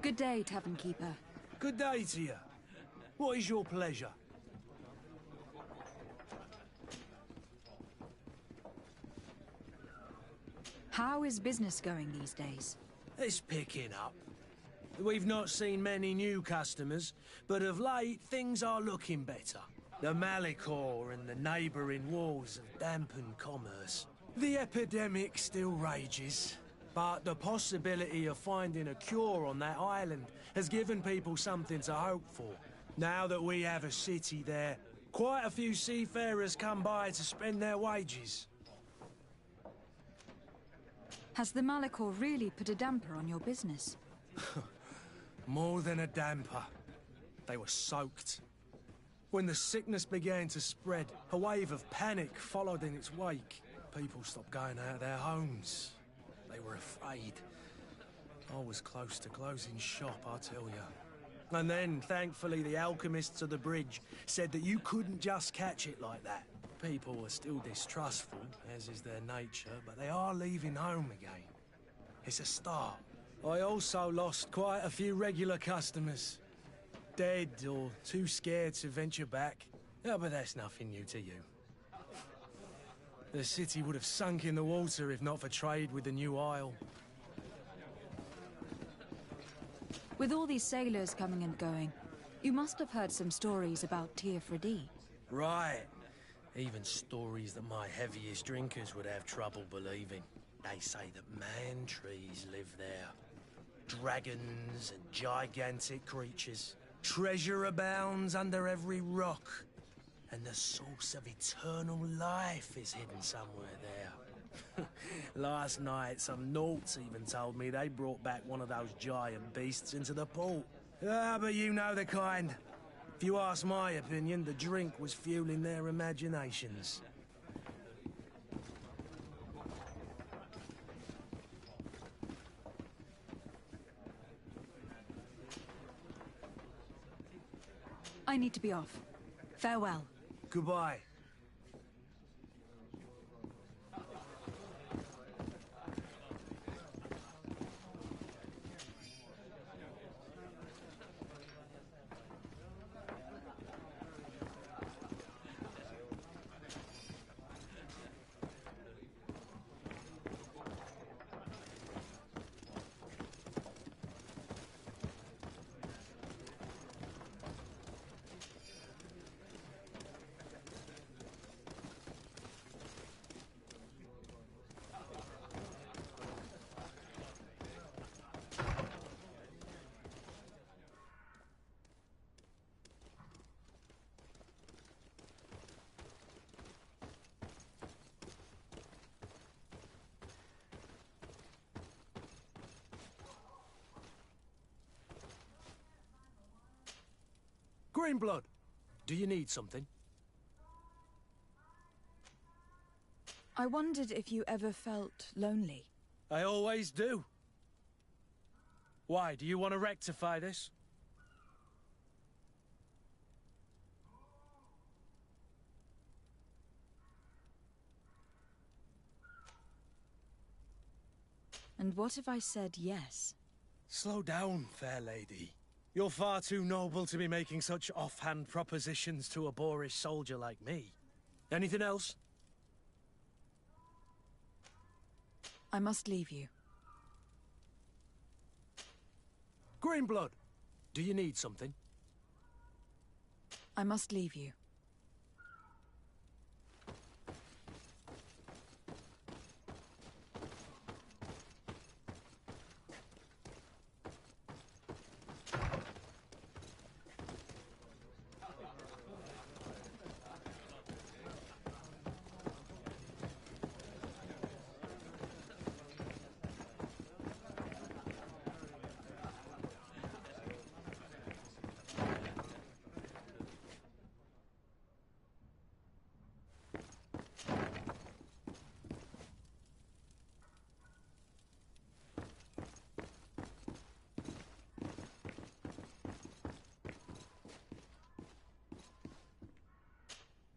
Speaker 3: Good day, Tavern Keeper.
Speaker 6: Good day to you. What is your pleasure?
Speaker 3: is business going these days?
Speaker 6: It's picking up. We've not seen many new customers, but of late, things are looking better. The Malicor and the neighbouring wars have dampened commerce. The epidemic still rages, but the possibility of finding a cure on that island has given people something to hope for. Now that we have a city there, quite a few seafarers come by to spend their wages.
Speaker 3: Has the Malicor really put a damper on your business?
Speaker 6: More than a damper. They were soaked. When the sickness began to spread, a wave of panic followed in its wake. People stopped going out of their homes. They were afraid. I was close to closing shop, I tell you. And then, thankfully, the alchemists of the bridge said that you couldn't just catch it like that. People are still distrustful, as is their nature, but they are leaving home again. It's a start. I also lost quite a few regular customers. Dead or too scared to venture back. Yeah, but that's nothing new to you. The city would have sunk in the water if not for trade with the new isle.
Speaker 3: With all these sailors coming and going, you must have heard some stories about Teofredi.
Speaker 6: Right. Even stories that my heaviest drinkers would have trouble believing. They say that man-trees live there. Dragons and gigantic creatures. Treasure abounds under every rock. And the source of eternal life is hidden somewhere there. Last night, some Nauts even told me they brought back one of those giant beasts into the port. Ah, but you know the kind. If you ask my opinion, the drink was fueling their imaginations.
Speaker 3: I need to be off. Farewell.
Speaker 6: Goodbye. Greenblood, do you need something?
Speaker 3: I wondered if you ever felt lonely.
Speaker 6: I always do. Why, do you want to rectify this?
Speaker 3: And what if I said yes?
Speaker 6: Slow down, fair lady. You're far too noble to be making such offhand propositions to a boorish soldier like me. Anything else?
Speaker 3: I must leave you.
Speaker 6: Greenblood, do you need something?
Speaker 3: I must leave you.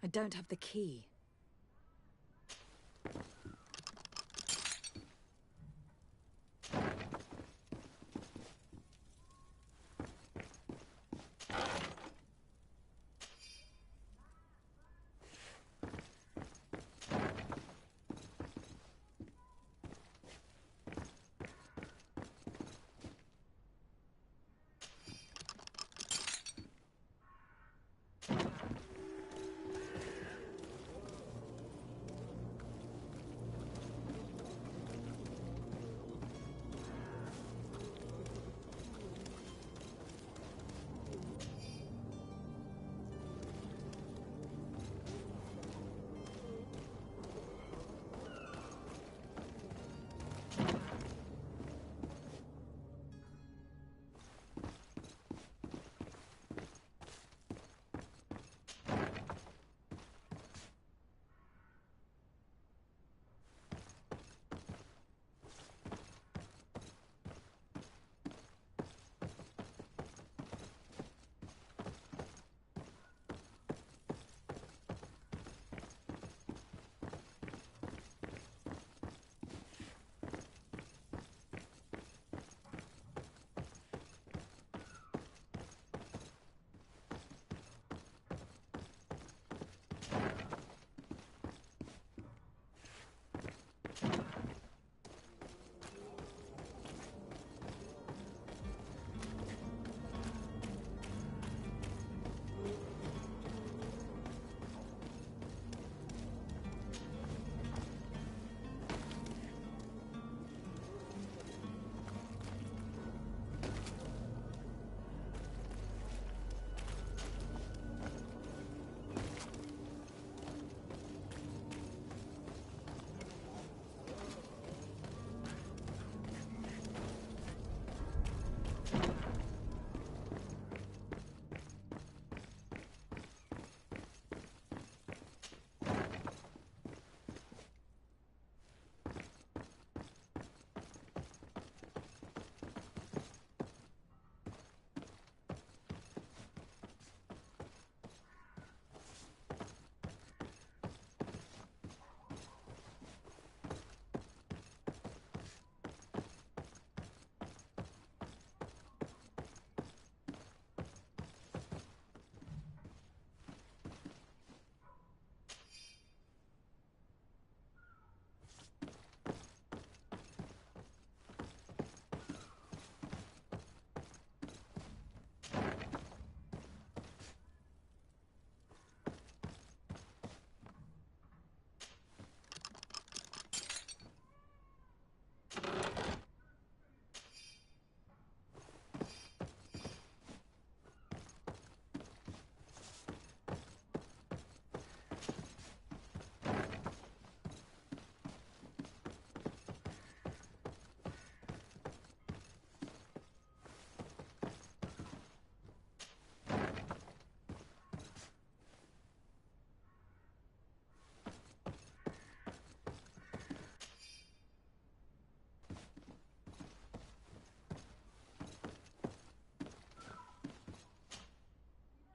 Speaker 3: I don't have the key.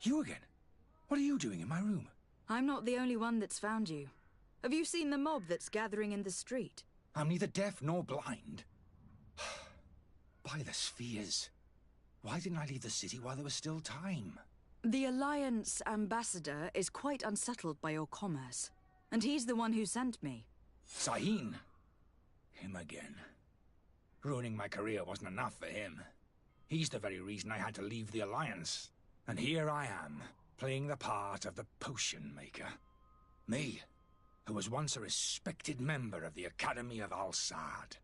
Speaker 14: You again? What are you doing in my room?
Speaker 3: I'm not the only one that's found you. Have you seen the mob that's gathering in the street?
Speaker 14: I'm neither deaf nor blind. By the spheres. Why didn't I leave the city while there was still time?
Speaker 3: The Alliance ambassador is quite unsettled by your commerce. And he's the one who sent me.
Speaker 14: Sahin? Him again. Ruining my career wasn't enough for him. He's the very reason I had to leave the Alliance. And here I am, playing the part of the potion maker. Me, who was once a respected member of the Academy of Al-Sad.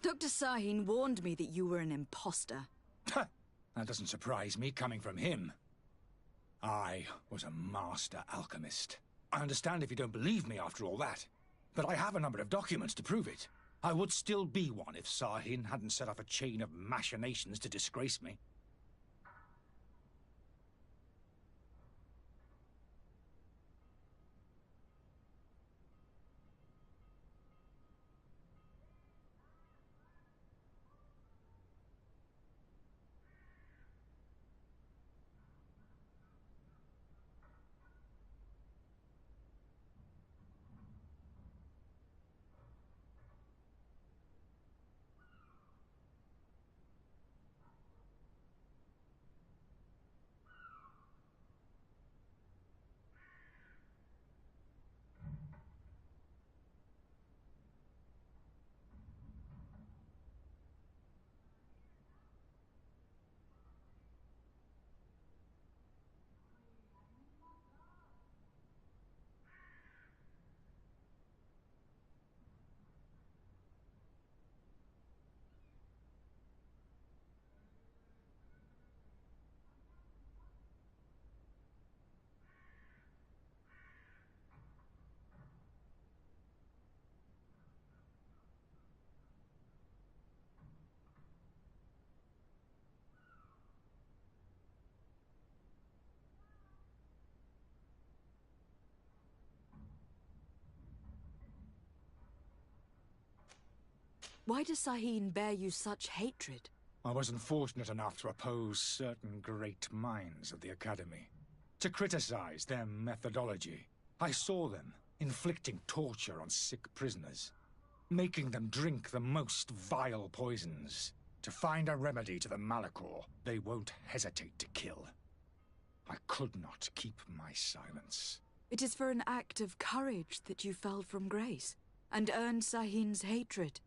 Speaker 3: Dr. Sahin warned me that you were an imposter.
Speaker 14: That doesn't surprise me, coming from him. I was a master alchemist. I understand if you don't believe me after all that, but I have a number of documents to prove it. I would still be one if Sahin hadn't set off a chain of machinations to disgrace me.
Speaker 3: Why does Sahin bear you such hatred?
Speaker 14: I wasn't fortunate enough to oppose certain great minds of the Academy. To criticize their methodology. I saw them inflicting torture on sick prisoners. Making them drink the most vile poisons. To find a remedy to the Malachor they won't hesitate to kill. I could not keep my silence.
Speaker 3: It is for an act of courage that you fell from grace, and earned Sahin's hatred.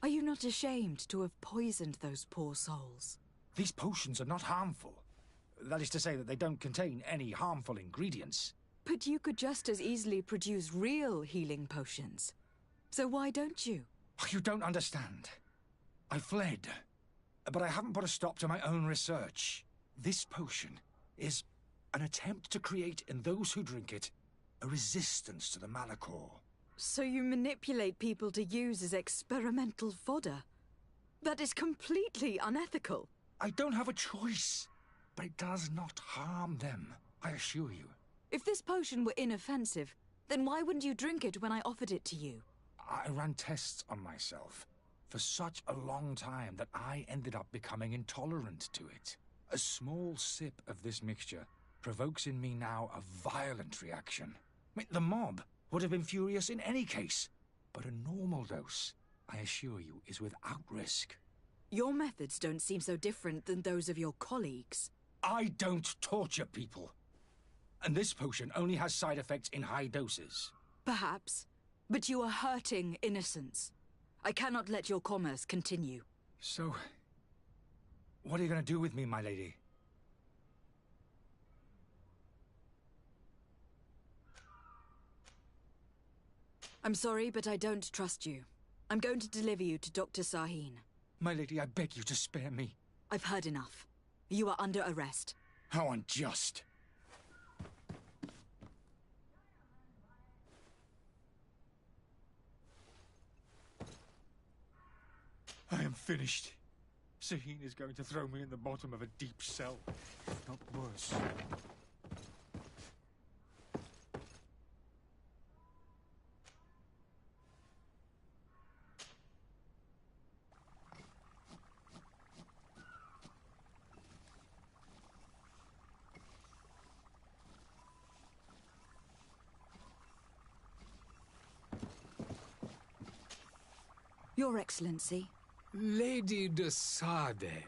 Speaker 3: Are you not ashamed to have poisoned those poor souls?
Speaker 14: These potions are not harmful. That is to say that they don't contain any harmful ingredients.
Speaker 3: But you could just as easily produce real healing potions. So why don't you?
Speaker 14: You don't understand. I fled, but I haven't put a stop to my own research. This potion is an attempt to create in those who drink it a resistance to the Malachor.
Speaker 3: So you manipulate people to use as experimental fodder? That is completely unethical.
Speaker 14: I don't have a choice, but it does not harm them, I assure you.
Speaker 3: If this potion were inoffensive, then why wouldn't you drink it when I offered it to you?
Speaker 14: I ran tests on myself for such a long time that I ended up becoming intolerant to it. A small sip of this mixture provokes in me now a violent reaction. I mean, the mob would have been furious in any case, but a normal dose, I assure you, is without risk.
Speaker 3: Your methods don't seem so different than those of your colleagues.
Speaker 14: I don't torture people. And this potion only has side effects in high doses.
Speaker 3: Perhaps, but you are hurting innocents. I cannot let your commerce continue.
Speaker 14: So, what are you going to do with me, my lady?
Speaker 3: I'm sorry, but I don't trust you. I'm going to deliver you to Dr. Sahin.
Speaker 14: My lady, I beg you to spare me.
Speaker 3: I've heard enough. You are under arrest.
Speaker 14: How unjust. I am finished. Sahin is going to throw me in the bottom of a deep cell. Not worse.
Speaker 3: Your Excellency.
Speaker 12: Lady de Sade.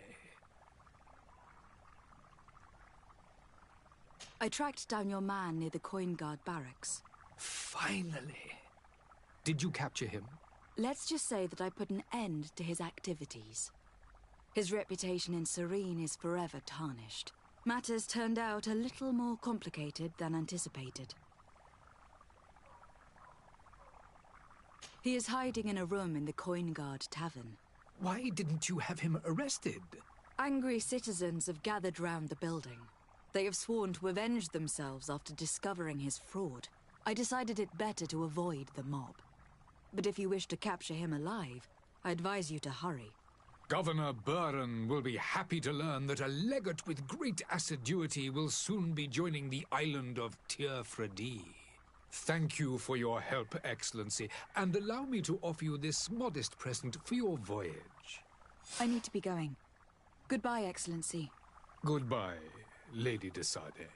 Speaker 3: I tracked down your man near the Coin Guard barracks.
Speaker 12: Finally. Did you capture him?
Speaker 3: Let's just say that I put an end to his activities. His reputation in Serene is forever tarnished. Matters turned out a little more complicated than anticipated. He is hiding in a room in the Coin Guard Tavern.
Speaker 12: Why didn't you have him arrested?
Speaker 3: Angry citizens have gathered round the building. They have sworn to avenge themselves after discovering his fraud. I decided it better to avoid the mob. But if you wish to capture him alive, I advise you to hurry.
Speaker 12: Governor Buren will be happy to learn that a legate with great assiduity will soon be joining the island of Tir-Fredi. Thank you for your help, Excellency, and allow me to offer you this modest present for your voyage.
Speaker 3: I need to be going. Goodbye, Excellency.
Speaker 12: Goodbye, Lady de Sade.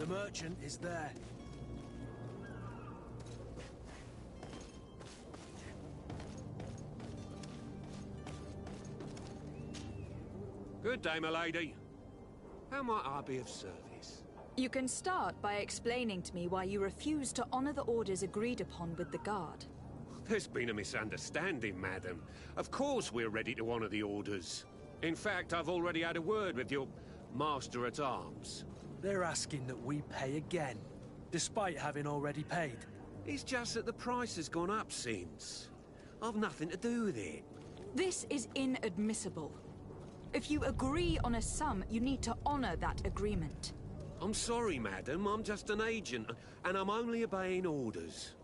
Speaker 6: merchant is there.
Speaker 15: Good day, my lady. How might I be of service?
Speaker 3: You can start by explaining to me why you refuse to honor the orders agreed upon with the guard.
Speaker 15: There's been a misunderstanding, madam. Of course we're ready to honor the orders. In fact, I've already had a word with your master-at-arms.
Speaker 6: They're asking that we pay again, despite having already paid.
Speaker 15: It's just that the price has gone up since. I've nothing to do with it.
Speaker 3: This is inadmissible. If you agree on a sum, you need to honor that agreement.
Speaker 15: I'm sorry, madam. I'm just an agent, and I'm only obeying orders.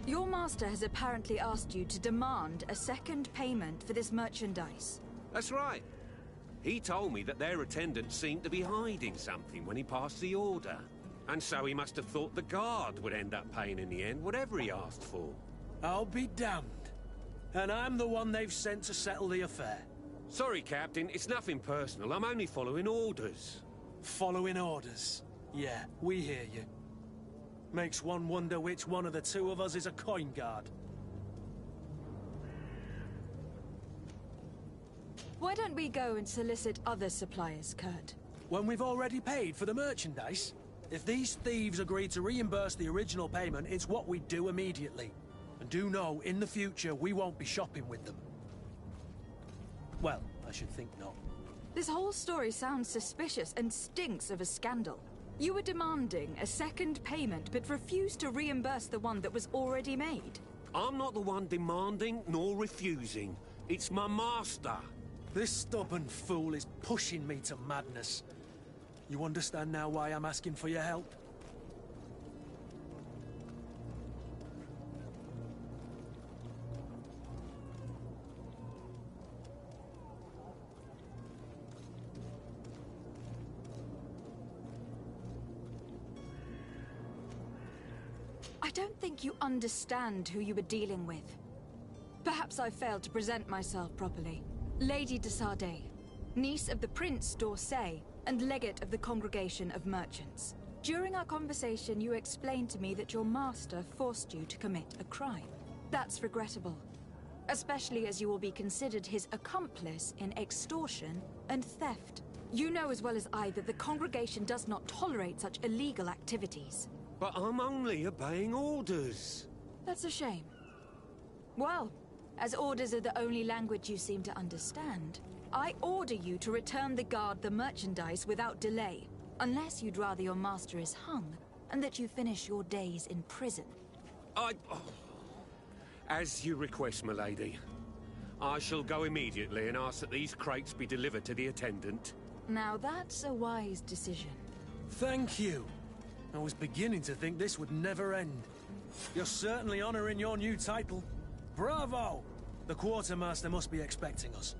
Speaker 3: Your master has apparently asked you to demand a second payment for this merchandise.
Speaker 15: That's right. He told me that their attendant seemed to be hiding something when he passed the order. And so he must have thought the guard would end up paying in the end, whatever he asked for.
Speaker 6: I'll be damned. And I'm the one they've sent to settle the affair.
Speaker 15: Sorry, Captain. It's nothing personal. I'm only following orders.
Speaker 6: Following orders? Yeah, we hear you. Makes one wonder which one of the two of us is a coin guard.
Speaker 3: Why don't we go and solicit other suppliers, Kurt?
Speaker 6: When we've already paid for the merchandise? If these thieves agree to reimburse the original payment, it's what we do immediately. And do know, in the future, we won't be shopping with them. Well, I should think not.
Speaker 3: This whole story sounds suspicious and stinks of a scandal. You were demanding a second payment, but refused to reimburse the one that was already made.
Speaker 15: I'm not the one demanding nor refusing. It's my master.
Speaker 6: This stubborn fool is pushing me to madness. You understand now why I'm asking for your help?
Speaker 3: I don't think you understand who you were dealing with. Perhaps I failed to present myself properly. Lady de Sardet, niece of the Prince d'Orsay, and legate of the Congregation of Merchants. During our conversation, you explained to me that your master forced you to commit a crime. That's regrettable, especially as you will be considered his accomplice in extortion and theft. You know as well as I that the Congregation does not tolerate such illegal activities.
Speaker 15: But I'm only obeying orders.
Speaker 3: That's a shame. Well, as orders are the only language you seem to understand, I order you to return the guard the merchandise without delay, unless you'd rather your master is hung, and that you finish your days in prison.
Speaker 15: As you request, my lady. I shall go immediately and ask that these crates be delivered to the attendant.
Speaker 3: Now that's a wise decision.
Speaker 6: Thank you. I was beginning to think this would never end. You're certainly honoring your new title. Bravo! The quartermaster must be expecting us.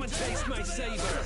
Speaker 15: and taste my savor!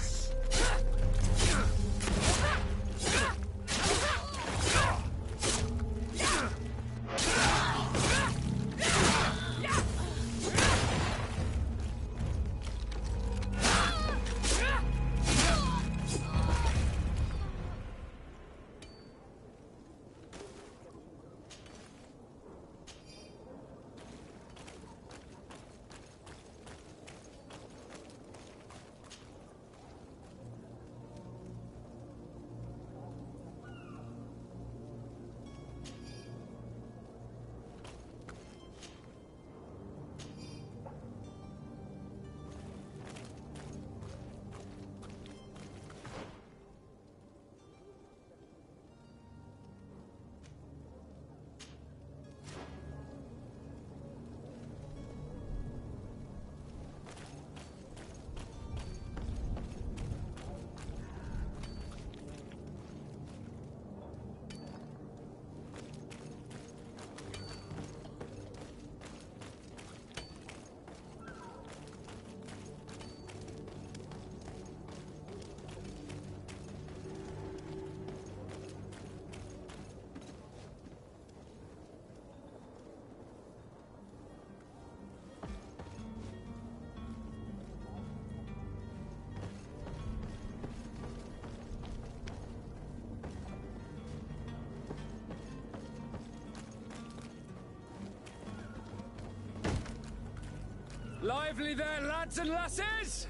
Speaker 16: Lively there, lads and lasses!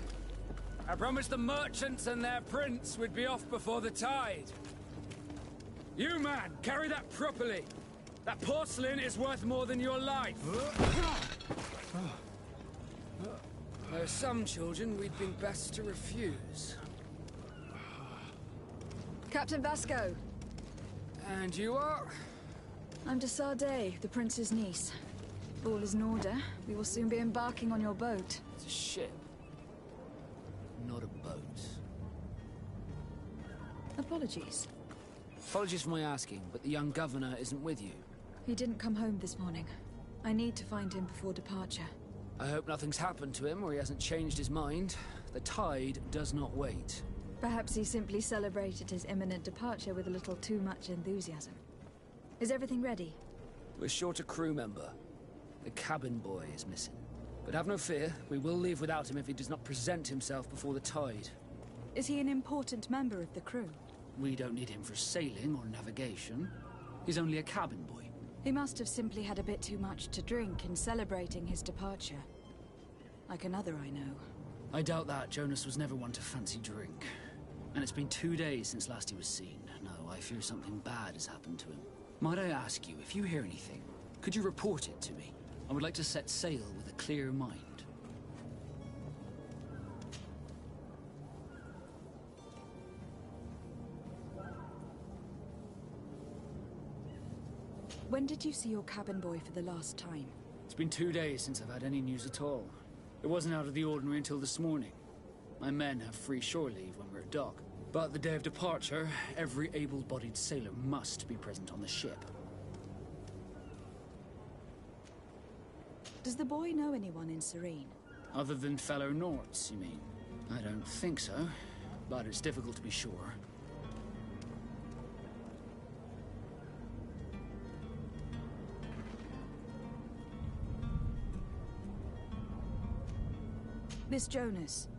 Speaker 16: I promised the merchants and their prince we'd be off before the tide. You, man, carry that properly. That porcelain is worth more than your life. There are some children we'd been best to refuse.
Speaker 3: Captain Vasco.
Speaker 16: And you are?
Speaker 3: I'm de Sardet, the prince's niece. If all is in order, we will soon be embarking on your boat.
Speaker 16: It's a ship, not a boat.
Speaker 3: Apologies.
Speaker 16: Apologies for my asking, but the young governor isn't with you.
Speaker 3: He didn't come home this morning. I need to find him before departure.
Speaker 16: I hope nothing's happened to him or he hasn't changed his mind. The tide does not wait.
Speaker 3: Perhaps he simply celebrated his imminent departure with a little too much enthusiasm. Is everything ready?
Speaker 16: We're short a crew member. The cabin boy is missing. But have no fear, we will leave without him if he does not present himself before the tide.
Speaker 3: Is he an important member of the crew?
Speaker 16: We don't need him for sailing or navigation. He's only a cabin boy.
Speaker 3: He must have simply had a bit too much to drink in celebrating his departure. Like another I know.
Speaker 16: I doubt that. Jonas was never one to fancy drink. And it's been 2 days since last he was seen. No, I fear something bad has happened to him. Might I ask you, if you hear anything, could you report it to me? I would like to set sail with a clear mind.
Speaker 3: When did you see your cabin boy for the last time?
Speaker 16: It's been 2 days since I've had any news at all. It wasn't out of the ordinary until this morning. My men have free shore leave when we're at dock. But the day of departure, every able-bodied sailor must be present on the ship.
Speaker 3: Does the boy know anyone in Serene?
Speaker 16: Other than fellow Norts, you mean? I don't think so, but it's difficult to be sure.
Speaker 3: Miss Jonas,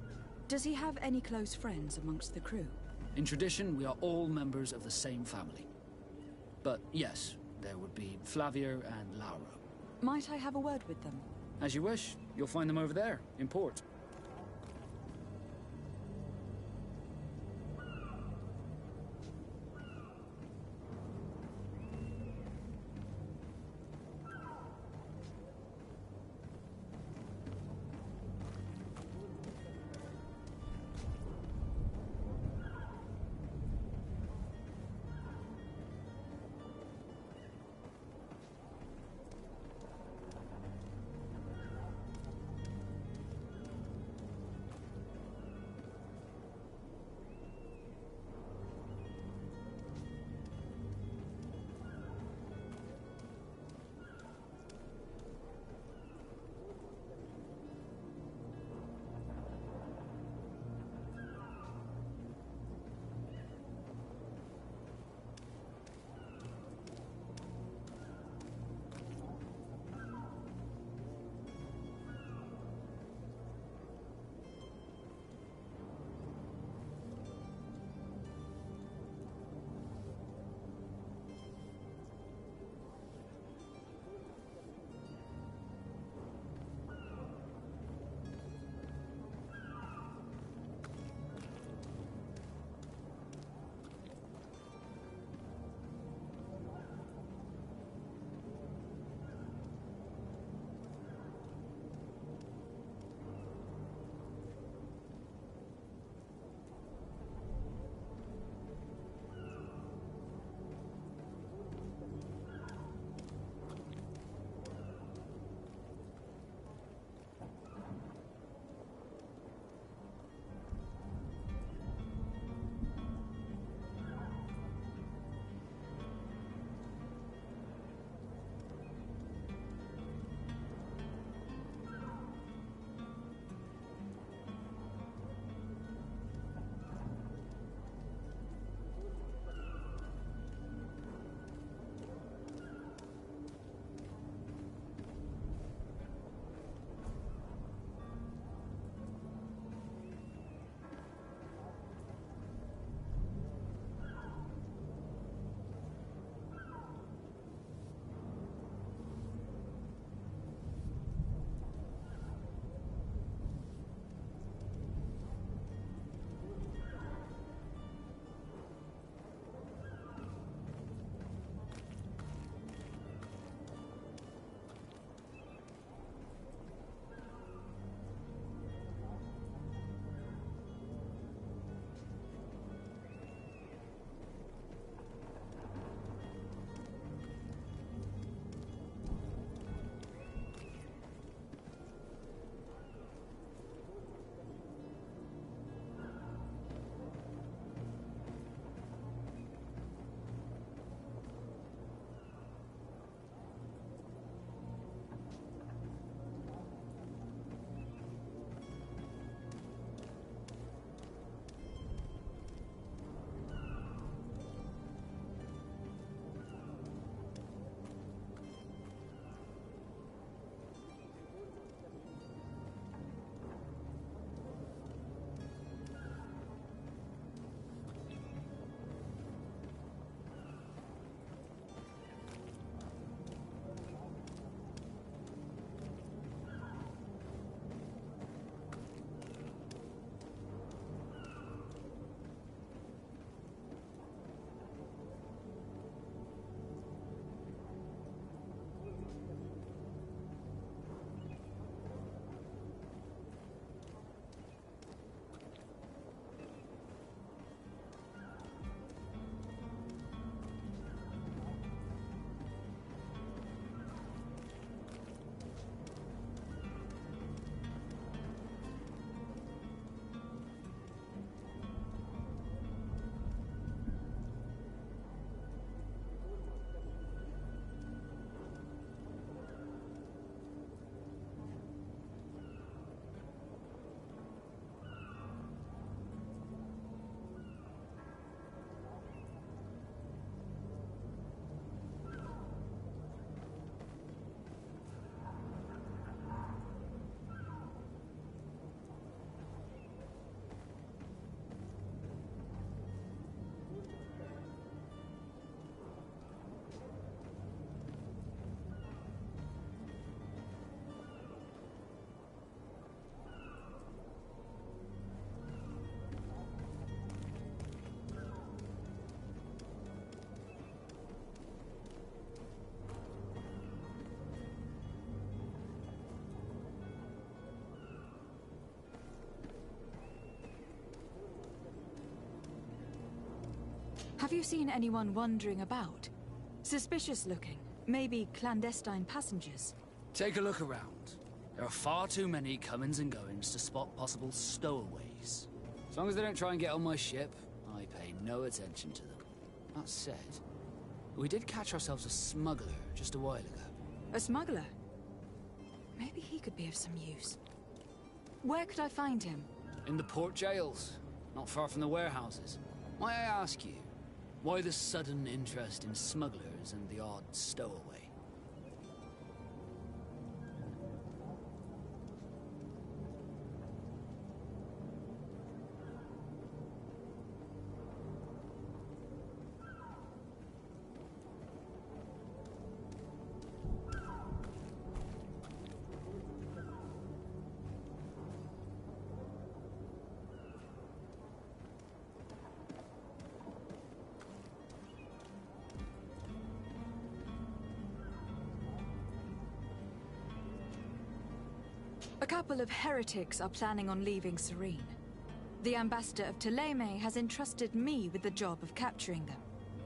Speaker 3: does he have any close friends amongst the crew?
Speaker 16: In tradition, we are all members of the same family. But yes, there would be Flavia and Laura.
Speaker 3: Might I have a word with them?
Speaker 16: As you wish. You'll find them over there, in port.
Speaker 3: Have you seen anyone wandering about? Suspicious looking. Maybe clandestine passengers.
Speaker 17: Take a look around. There are far too many comings and goings to spot possible stowaways. As long as they don't try and get on my ship, I pay no attention to them. That said, we did catch ourselves a smuggler just a while ago.
Speaker 3: A smuggler? Maybe he could be of some use. Where could I find him?
Speaker 17: In the port jails, not far from the warehouses. Might I ask you, why the sudden interest in smugglers and the odd stowaway?
Speaker 3: A couple of heretics are planning on leaving Serene. The ambassador of Thélème has entrusted me with the job of capturing them.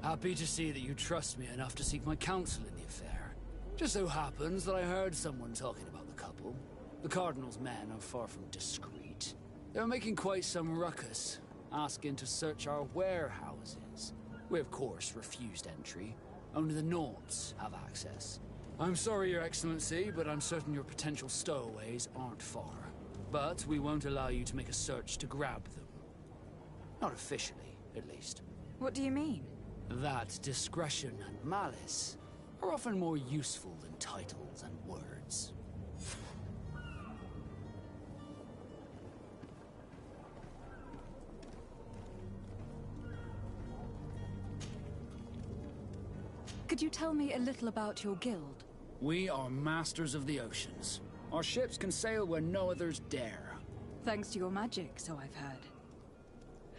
Speaker 17: Happy to see that you trust me enough to seek my counsel in the affair. Just so happens that I heard someone talking about the couple. The Cardinal's men are far from discreet. They were making quite some ruckus, asking to search our warehouses. We of course refused entry. Only the Nauts have access. I'm sorry, Your Excellency, but I'm certain your potential stowaways aren't far. But we won't allow you to make a search to grab them. Not officially, at least.
Speaker 3: What do you mean?
Speaker 17: That discretion and malice are often more useful than titles and words.
Speaker 3: Could you tell me a little about your guild?
Speaker 17: We are masters of the oceans. Our ships can sail where no others dare.
Speaker 3: Thanks to your magic, so I've heard.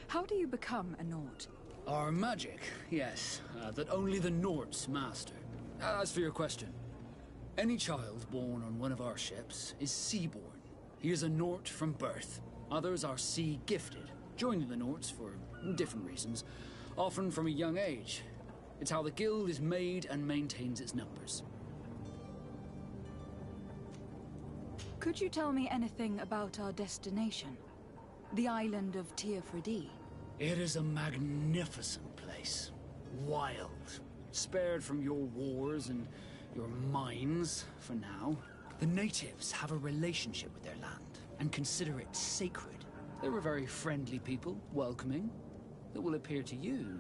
Speaker 3: How do you become a Naut?
Speaker 17: Our magic, yes, that only the Norts master. As for your question, any child born on one of our ships is sea-born. He is a Nort from birth. Others are sea-gifted, joining the Norts for different reasons, often from a young age. It's how the guild is made and maintains its numbers.
Speaker 3: Could you tell me anything about our destination? The island of Teofredi?
Speaker 17: It is a magnificent place. Wild. Spared from your wars and your mines, for now. The natives have a relationship with their land and consider it sacred. They were very friendly people, welcoming, that will appear to you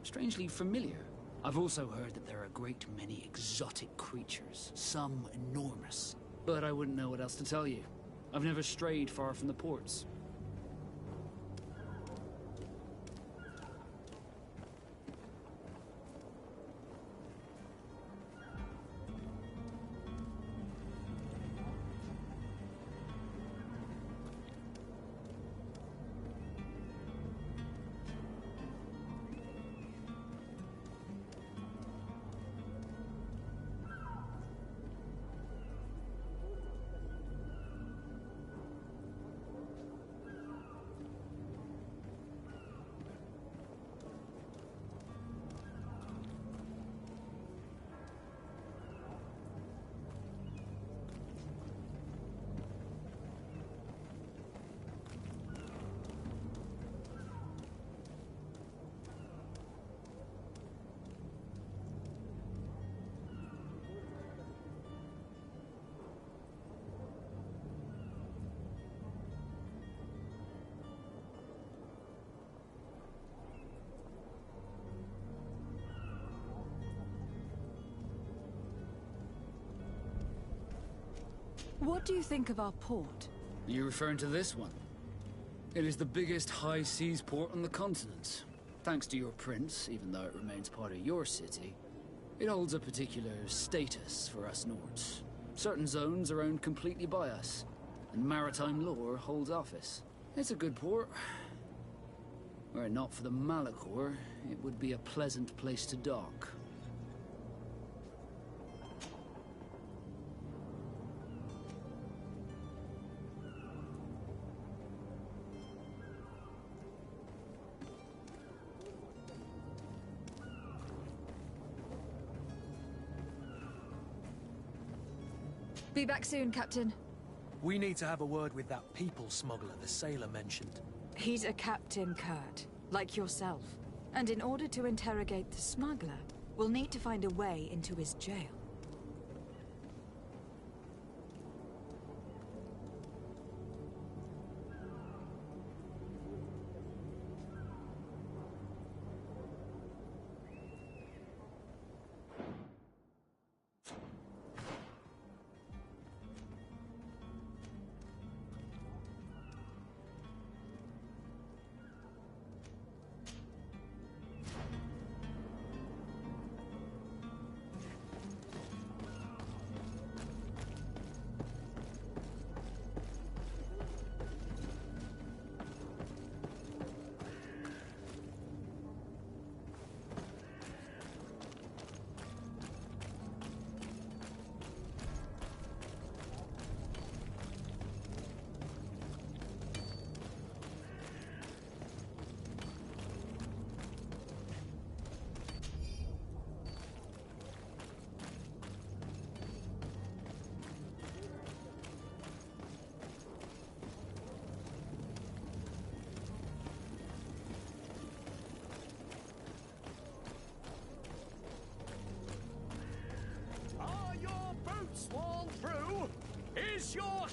Speaker 17: strangely familiar. I've also heard that there are a great many exotic creatures, some enormous. But I wouldn't know what else to tell you. I've never strayed far from the ports.
Speaker 3: What do you think of our port?
Speaker 17: Are you referring to this one? It is the biggest high seas port on the continent. Thanks to your prince, even though it remains part of your city, it holds a particular status for us Nords. Certain zones are owned completely by us, and maritime law holds office. It's a good port. Were it not for the Malachor, it would be a pleasant place to dock.
Speaker 3: Be back soon, Captain.
Speaker 6: We need to have a word with that people smuggler the sailor mentioned.
Speaker 3: He's a captain, Kurt, like yourself. And in order to interrogate the smuggler, we'll need to find a way into his jail.
Speaker 13: Sworn through is your...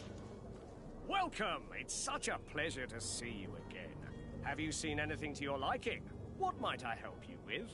Speaker 13: Welcome! It's such a pleasure to see you again. Have you seen anything to your liking? What might I help you with?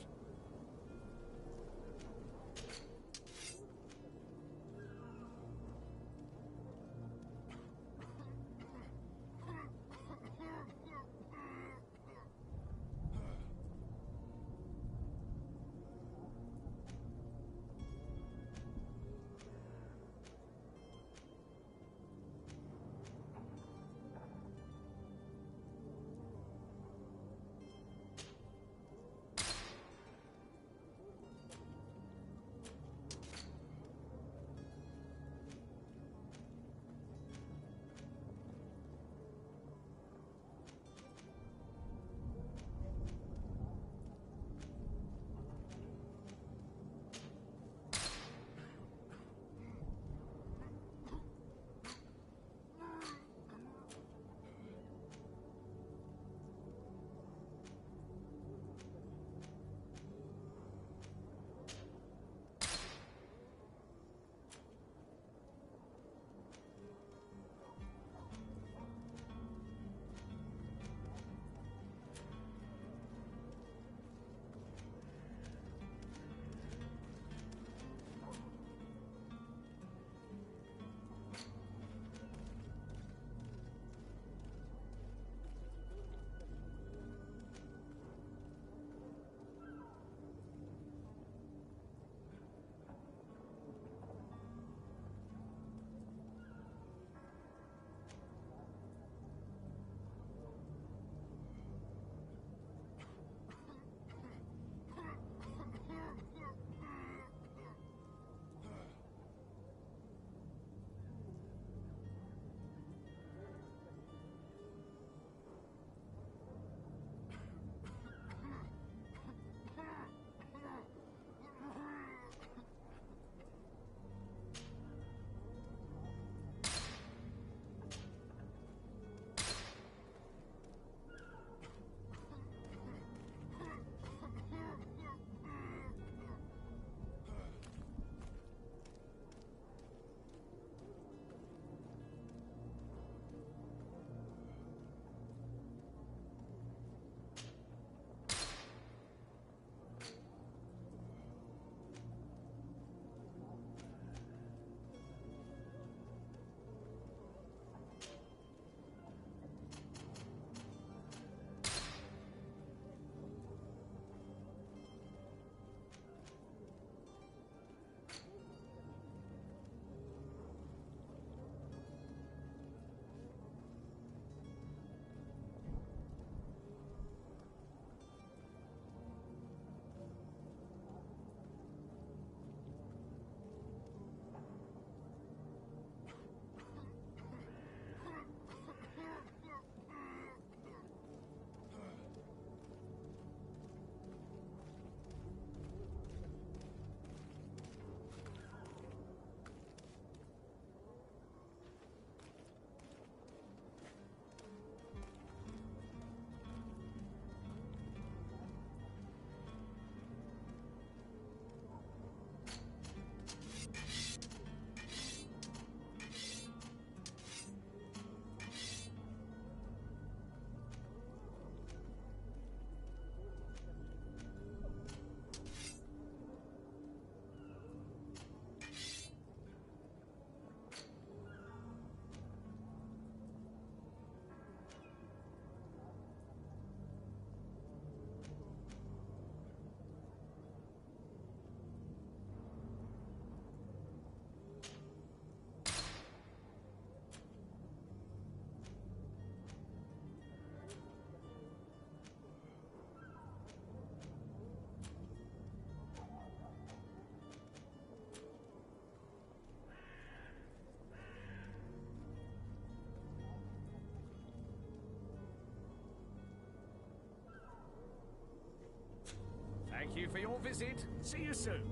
Speaker 13: you for your visit. See you soon.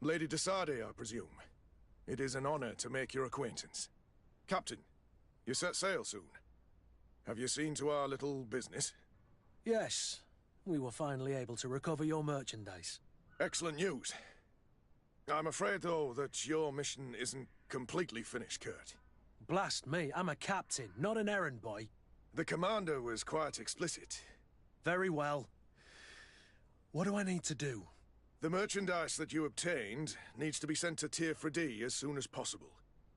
Speaker 7: Lady Desade, I presume. It is an honor to make your acquaintance. Captain, you set sail soon. Have you seen to our little business?
Speaker 6: Yes. We were finally able to recover your merchandise.
Speaker 7: Excellent news. I'm afraid, though, that your mission isn't completely finished, Kurt.
Speaker 6: Blast me, I'm a captain, not an errand boy.
Speaker 7: The commander was quite explicit.
Speaker 6: Very well. What do I need to do?
Speaker 7: The merchandise that you obtained needs to be sent to Tier D as soon as possible.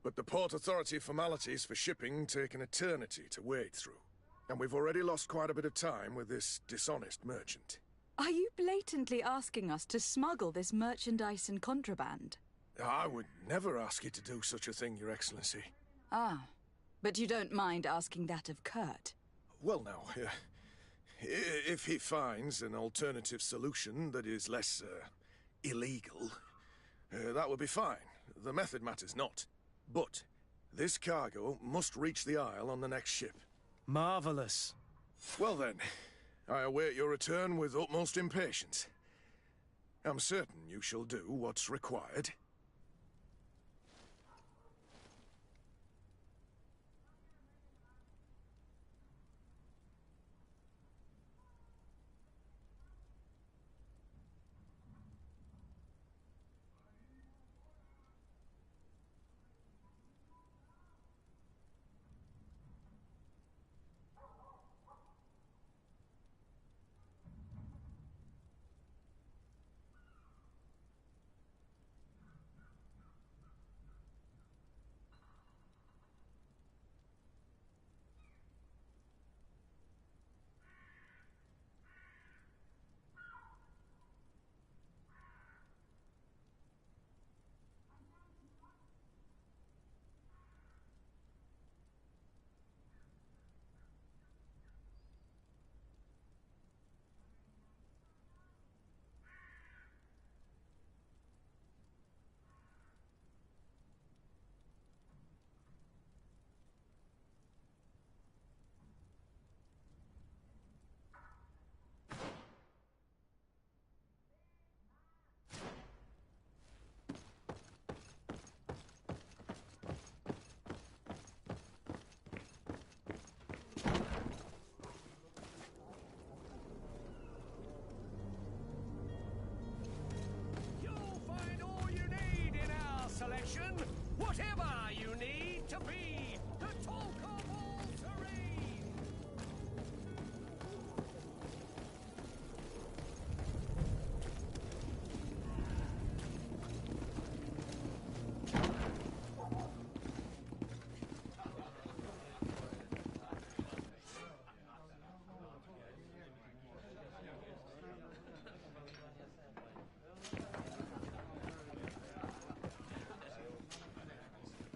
Speaker 7: But the Port Authority formalities for shipping take an eternity to wade through. And we've already lost quite a bit of time with this dishonest merchant.
Speaker 3: Are you blatantly asking us to smuggle this merchandise and contraband?
Speaker 7: I would never ask you to do such a thing, Your Excellency.
Speaker 3: Ah, but you don't mind asking that of Kurt?
Speaker 7: Well, now, if he finds an alternative solution that is less, illegal, that would be fine. The method matters not. But this cargo must reach the Isle on the next ship.
Speaker 6: Marvelous.
Speaker 7: Well then, I await your return with utmost impatience. I'm certain you shall do what's required.
Speaker 13: Whatever you need to be the talk of all terrain.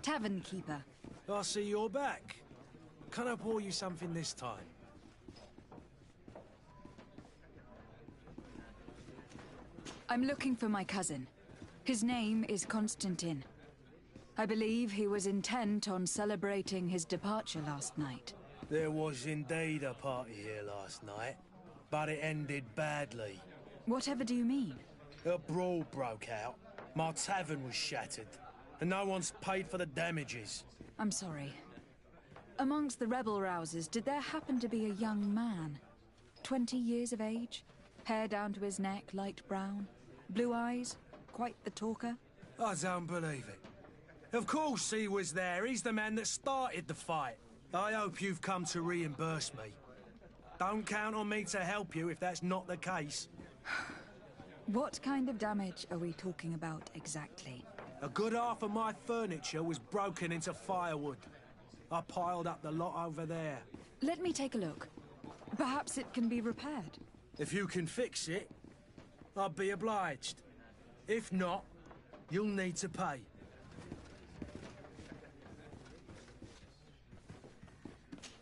Speaker 3: Tavern keeper.
Speaker 6: I see you're back. Can I pour you something this time?
Speaker 3: I'm looking for my cousin. His name is Constantine. I believe he was intent on celebrating his departure last night.
Speaker 6: There was indeed a party here last night, but it ended badly.
Speaker 3: Whatever do you mean?
Speaker 6: A brawl broke out. My tavern was shattered, and no one's paid for the damages.
Speaker 3: I'm sorry. Amongst the rebel rousers, did there happen to be a young man? 20 years of age? Hair down to his neck, light brown? Blue eyes? Quite the talker?
Speaker 6: I don't believe it. Of course he was there. He's the man that started the fight. I hope you've come to reimburse me. Don't count on me to help you if that's not the case.
Speaker 3: What kind of damage are we talking about exactly?
Speaker 6: A good half of my furniture was broken into firewood. I piled up the lot over there.
Speaker 3: Let me take a look. Perhaps it can be repaired.
Speaker 6: If you can fix it, I'll be obliged. If not, You'll need to pay.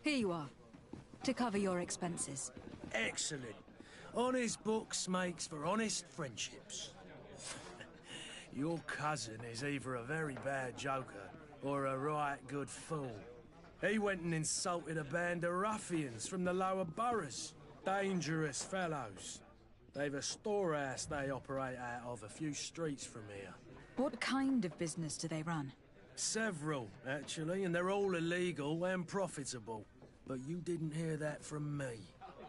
Speaker 3: Here you are, to cover your expenses.
Speaker 6: Excellent. Honest books makes for honest friendships. Your cousin is either a very bad joker or a right good fool. He went and insulted a band of ruffians from the lower boroughs. Dangerous fellows. They've a storehouse they operate out of a few streets from here.
Speaker 3: What kind of business do they run?
Speaker 6: Several, actually, and they're all illegal and profitable. But you didn't hear that from me.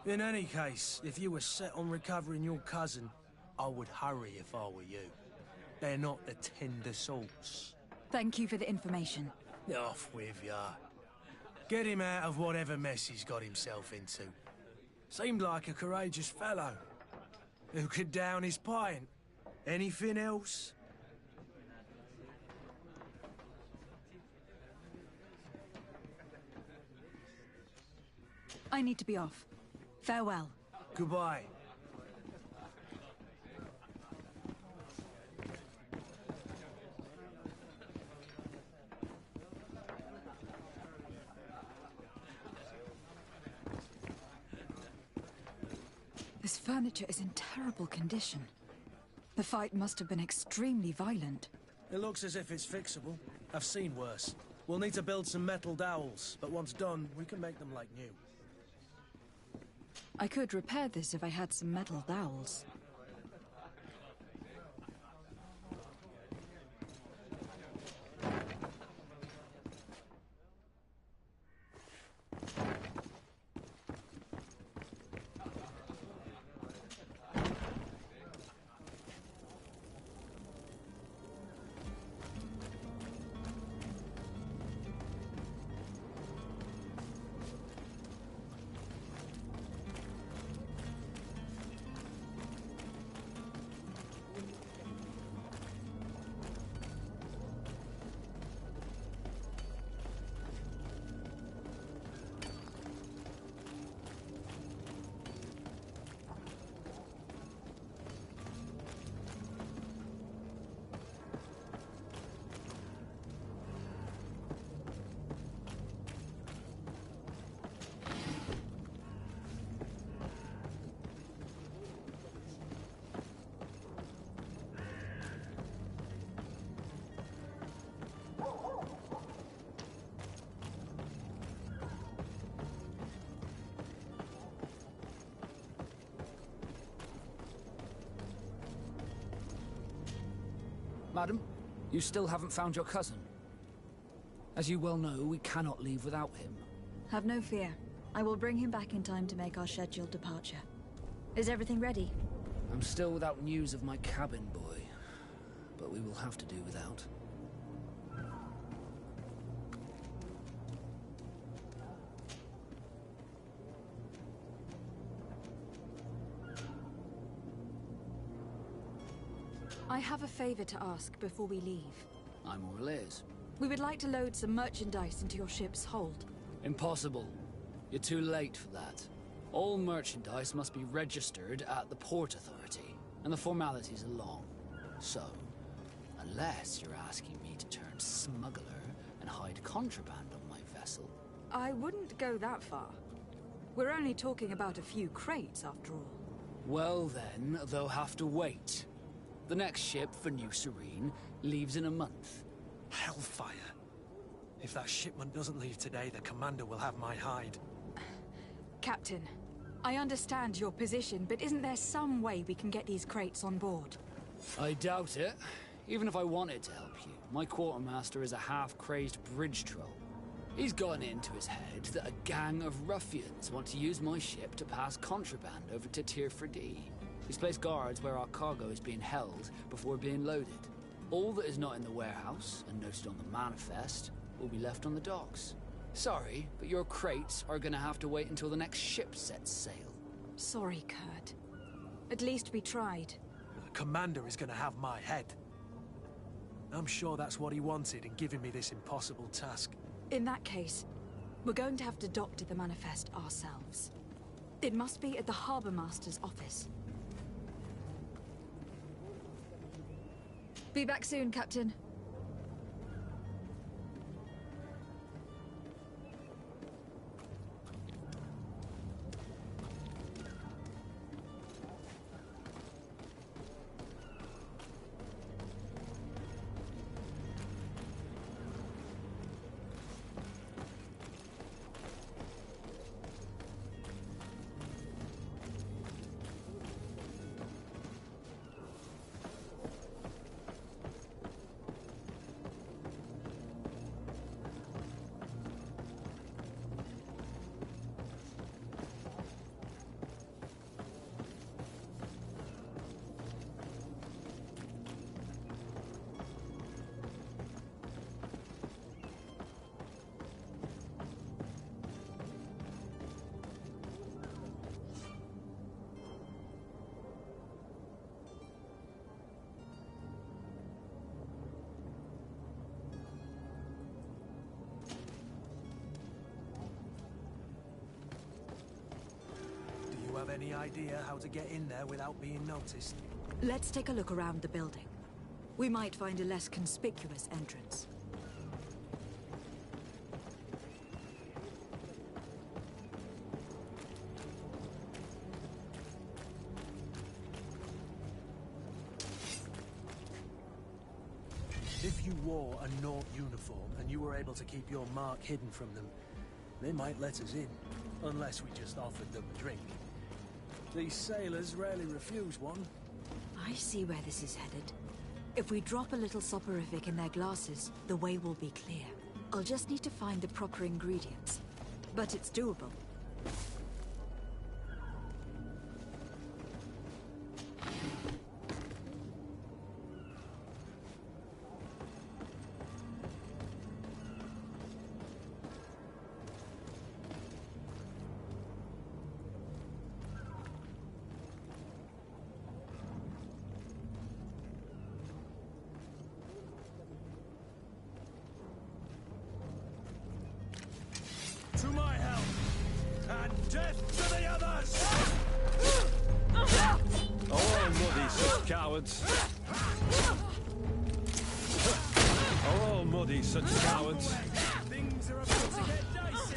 Speaker 6: In any case, if you were set on recovering your cousin, I would hurry if I were you. They're not the tender sorts.
Speaker 3: Thank you for the information.
Speaker 6: Off with ya. Get him out of whatever mess he's got himself into. Seemed like a courageous fellow. Who could down his pint? Anything else?
Speaker 3: I need to be off. Farewell.
Speaker 6: Goodbye.
Speaker 3: This furniture is in terrible condition. The fight must have been extremely violent.
Speaker 6: It looks as if it's fixable. I've seen worse. We'll need to build some metal dowels, but once done, we can make them like new.
Speaker 3: I could repair this if I had some metal dowels.
Speaker 17: Madam, you still haven't found your cousin. As you well know, we cannot leave without him.
Speaker 3: Have no fear. I will bring him back in time to make our scheduled departure. Is everything ready?
Speaker 17: I'm still without news of my cabin boy, but we will have to do without.
Speaker 3: I have a favor to ask before we leave.
Speaker 17: I'm all ears.
Speaker 3: We would like to load some merchandise into your ship's hold.
Speaker 17: Impossible. You're too late for that. All merchandise must be registered at the Port Authority, and the formalities are long. So, unless you're asking me to turn smuggler and hide contraband on my vessel...
Speaker 3: I wouldn't go that far. We're only talking about a few crates, after all.
Speaker 17: Well then, they'll have to wait. The next ship for New Serene leaves in a month.
Speaker 6: Hellfire. If that shipment doesn't leave today, the commander will have my hide.
Speaker 3: Captain, I understand your position, but isn't there some way we can get these crates on board?
Speaker 17: I doubt it. Even if I wanted to help you, my quartermaster is a half-crazed bridge troll. He's gotten into his head that a gang of ruffians want to use my ship to pass contraband over to Tier 4D. He's placed guards where our cargo is being held before being loaded. All that is not in the warehouse, and noted on the manifest, will be left on the docks. Sorry, but your crates are gonna have to wait until the next ship sets sail.
Speaker 3: Sorry, Kurt. At least we tried.
Speaker 6: The commander is gonna have my head. I'm sure that's what he wanted in giving me this impossible task.
Speaker 3: In that case, we're going to have to doctor the manifest ourselves. It must be at the Harbour Master's office. Be back soon, Captain.
Speaker 6: Have any idea how to get in there without being noticed?
Speaker 3: Let's take a look around the building. We might find a less conspicuous entrance.
Speaker 6: If you wore a Naught uniform and you were able to keep your mark hidden from them, they might let us in, unless we just offered them a drink. These sailors rarely refuse one.
Speaker 3: I see where this is headed. If we drop a little soporific in their glasses, the way will be clear. I'll just need to find the proper ingredients. But it's doable.
Speaker 13: To my help! And death to the others!
Speaker 18: Oh, muddy, such cowards! Oh, muddy, such cowards!
Speaker 13: Things are about to get dicey!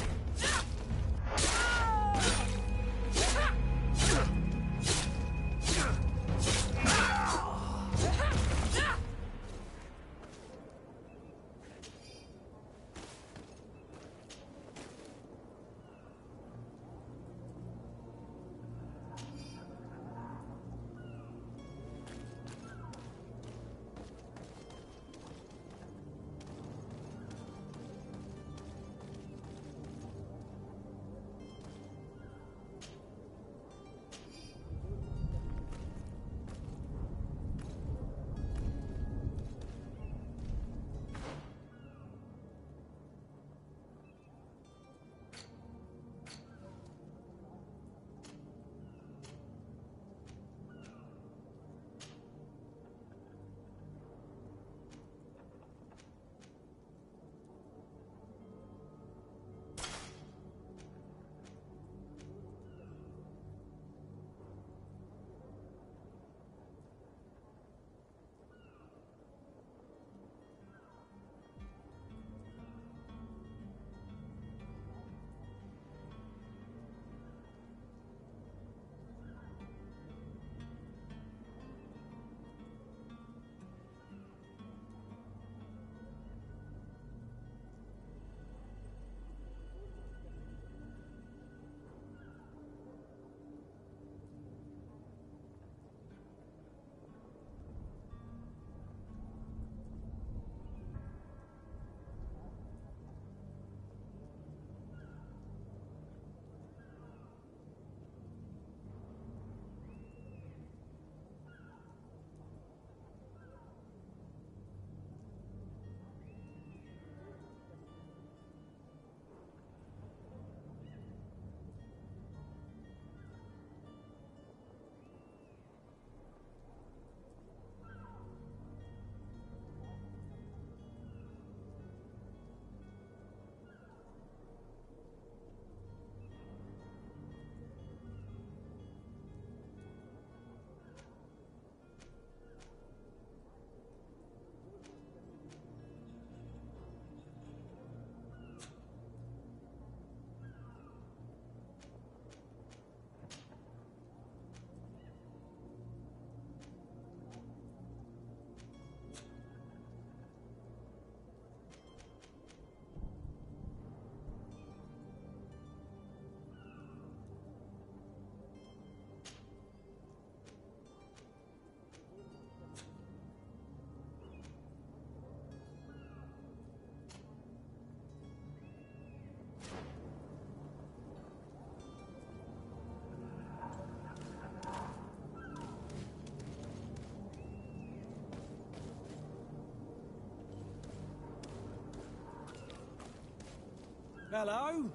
Speaker 6: Hello?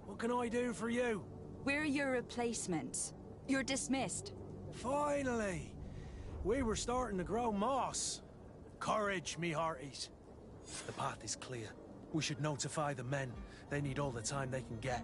Speaker 6: What can I do for you?
Speaker 3: We're your replacements. You're dismissed.
Speaker 6: Finally! We were starting to grow moss. Courage, me hearties. The path is clear. We should notify the men. They need all the time they can get.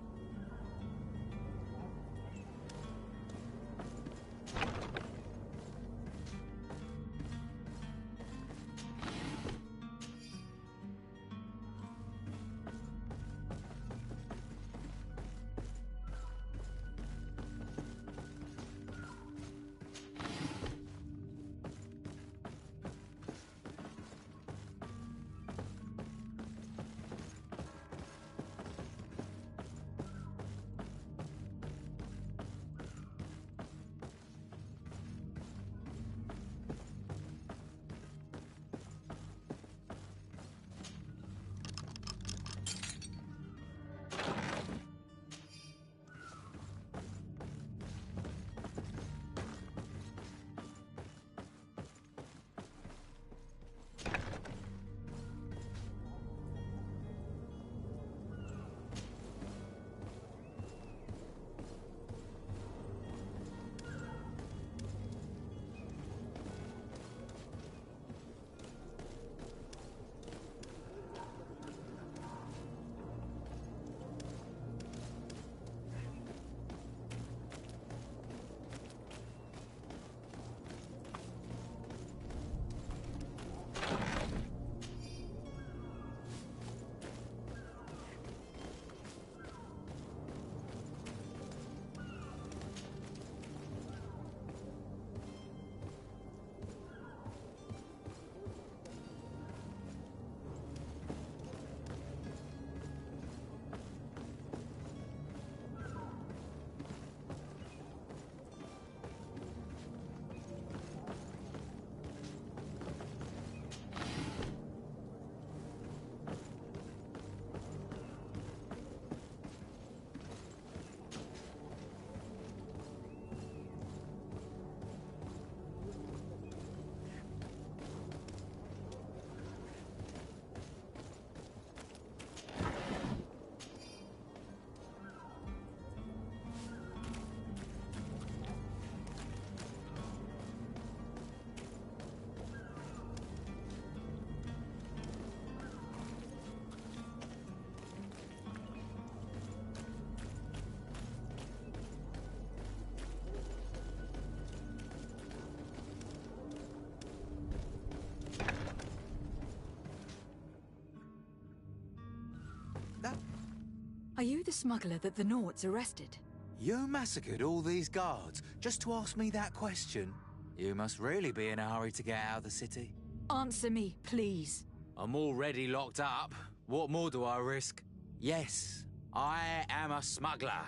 Speaker 3: Are you the smuggler that the Nords arrested?
Speaker 19: You massacred all these guards just to ask me that question? You must really be in a hurry to get out of the city.
Speaker 3: Answer me, please.
Speaker 19: I'm already locked up. What more do I risk? Yes, I am a smuggler.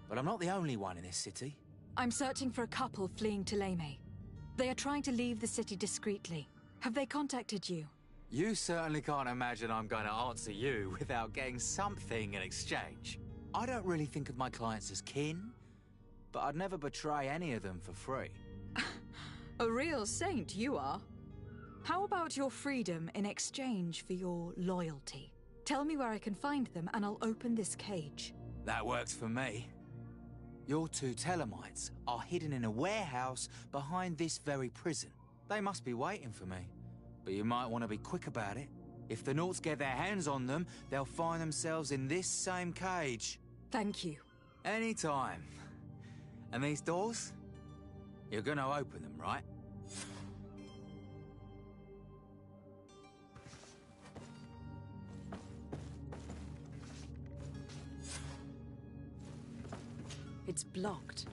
Speaker 19: But I'm not the only one in this city.
Speaker 3: I'm searching for a couple fleeing Thélème. They are trying to leave the city discreetly. Have they contacted you?
Speaker 19: You certainly can't imagine I'm going to answer you without getting something in exchange. I don't really think of my clients as kin, but I'd never betray any of them for free.
Speaker 3: A real saint you are. How about your freedom in exchange for your loyalty? Tell me where I can find them and I'll open this cage.
Speaker 19: That works for me. Your two Telemites are hidden in a warehouse behind this very prison. They must be waiting for me. But you might want to be quick about it. If the Nords get their hands on them, they'll find themselves in this same cage.
Speaker 3: Thank you.
Speaker 19: Anytime. And these doors? You're gonna open them, right?
Speaker 3: It's blocked.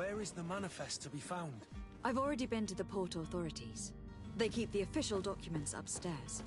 Speaker 6: Where is the manifest to be found?
Speaker 3: I've already been to the port authorities. They keep the official documents upstairs.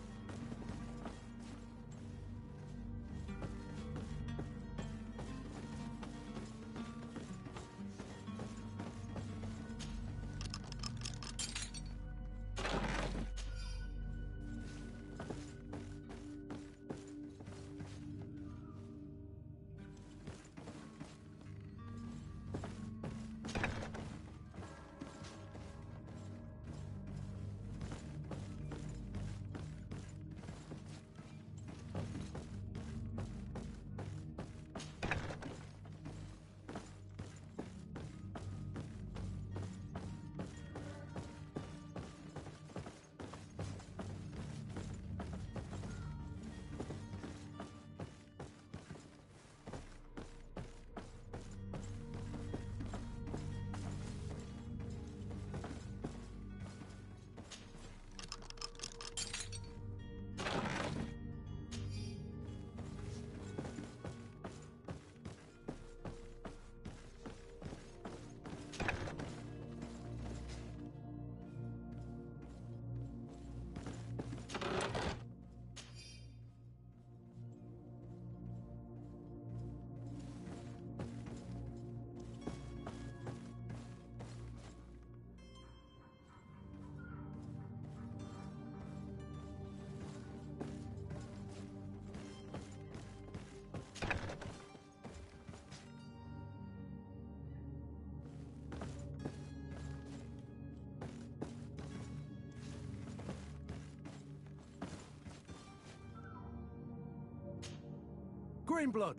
Speaker 6: Greenblood,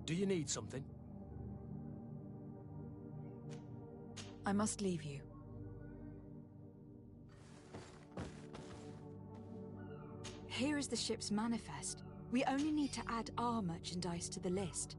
Speaker 6: do you need something?
Speaker 3: I must leave you. Here is the ship's manifest. We only need to add our merchandise to the list.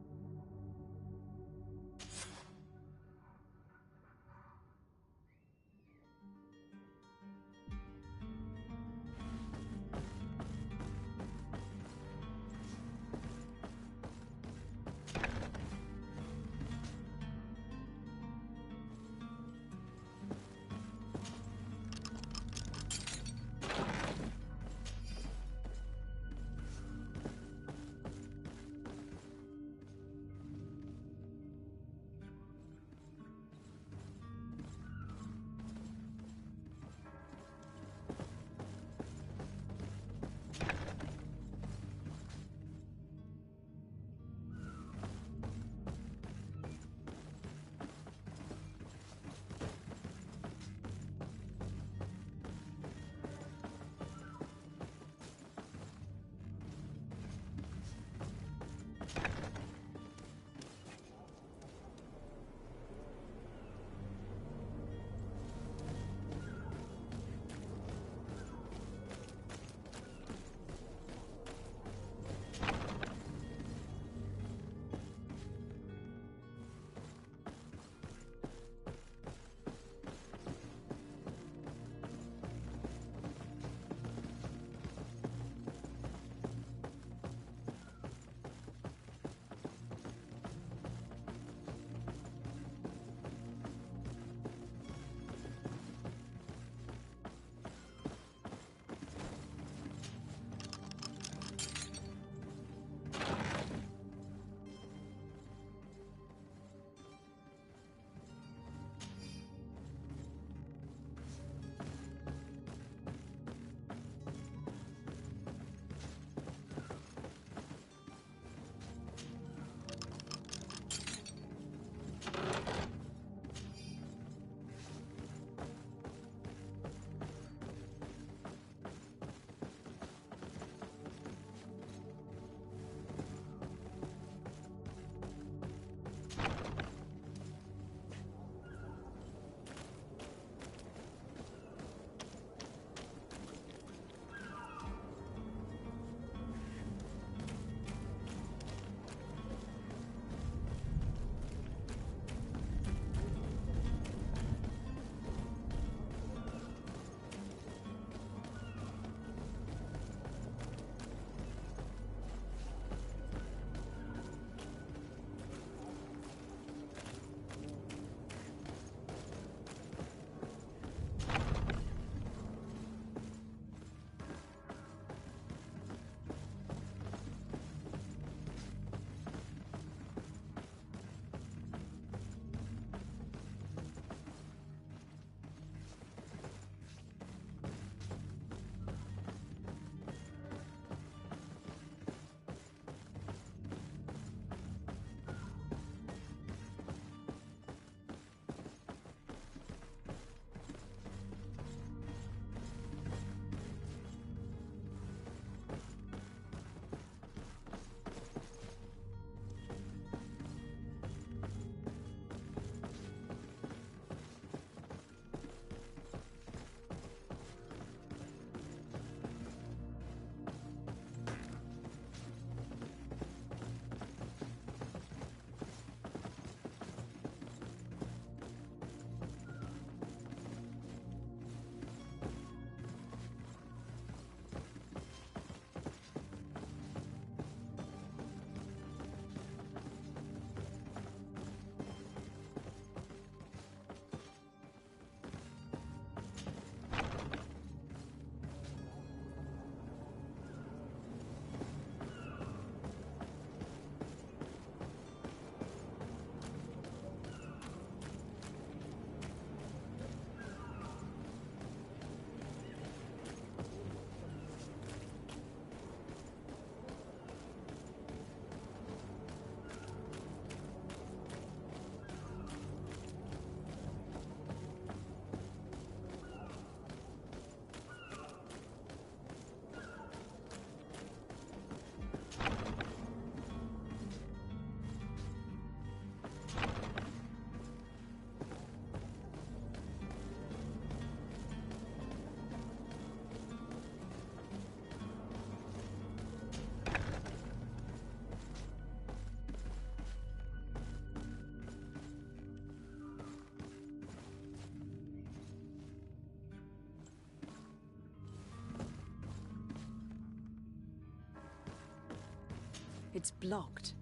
Speaker 3: It's blocked.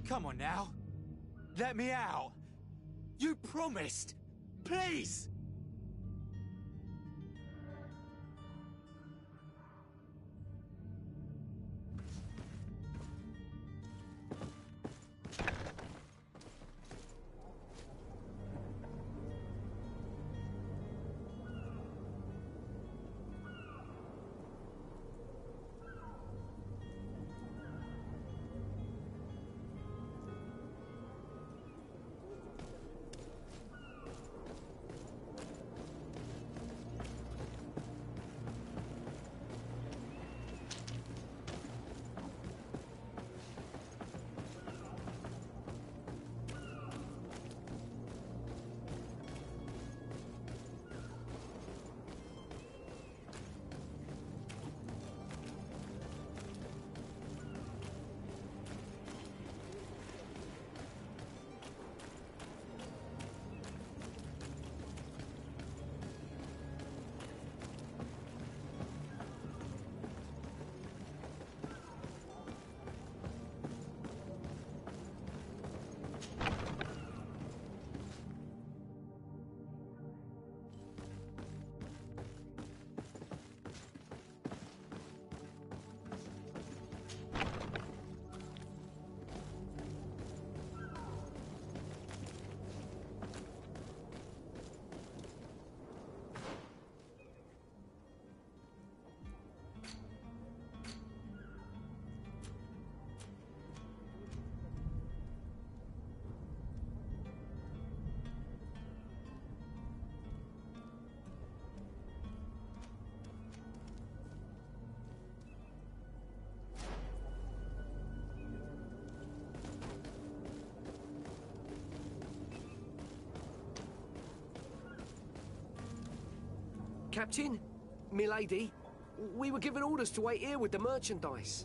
Speaker 19: Come on now. Let me out. You promised. Please!
Speaker 13: Captain, milady, we were given orders to wait here with the merchandise.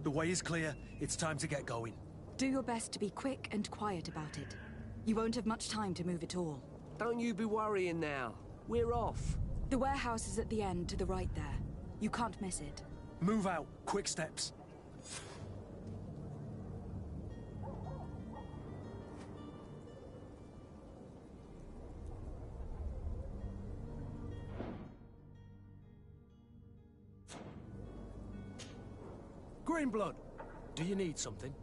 Speaker 6: The way is clear. It's time to get going.
Speaker 3: Do your best to be quick and quiet about it. You won't have much time to move it all.
Speaker 13: Don't you be worrying now. We're off.
Speaker 3: The warehouse is at the end to the right there. You can't miss it.
Speaker 6: Move out. Quick steps. Greenblood, do you need something?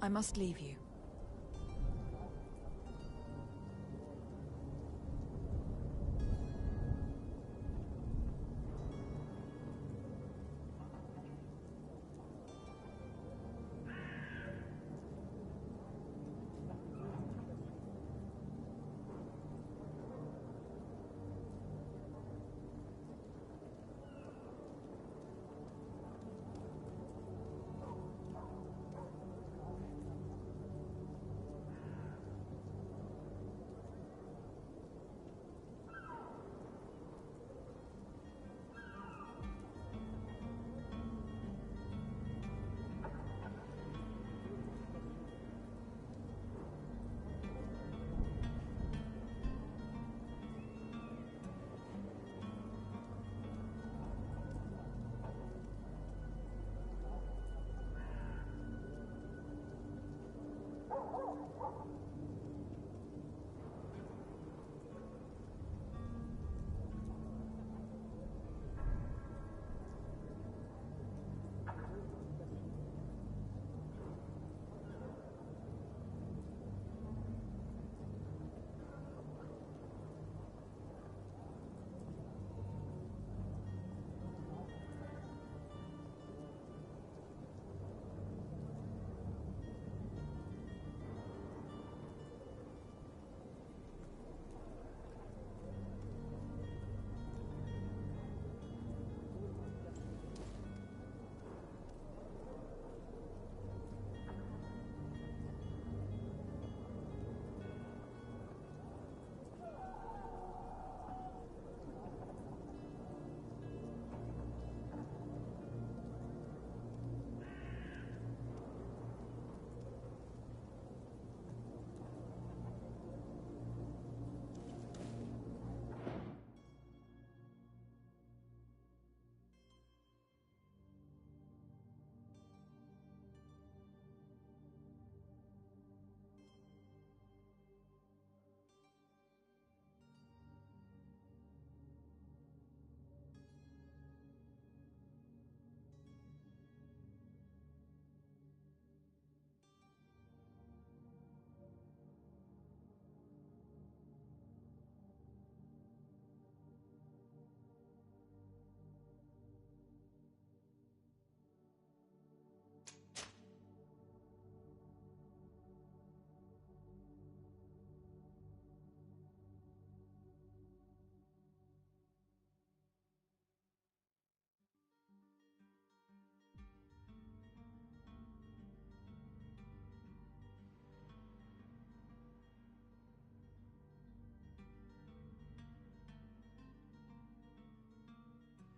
Speaker 3: I must leave you.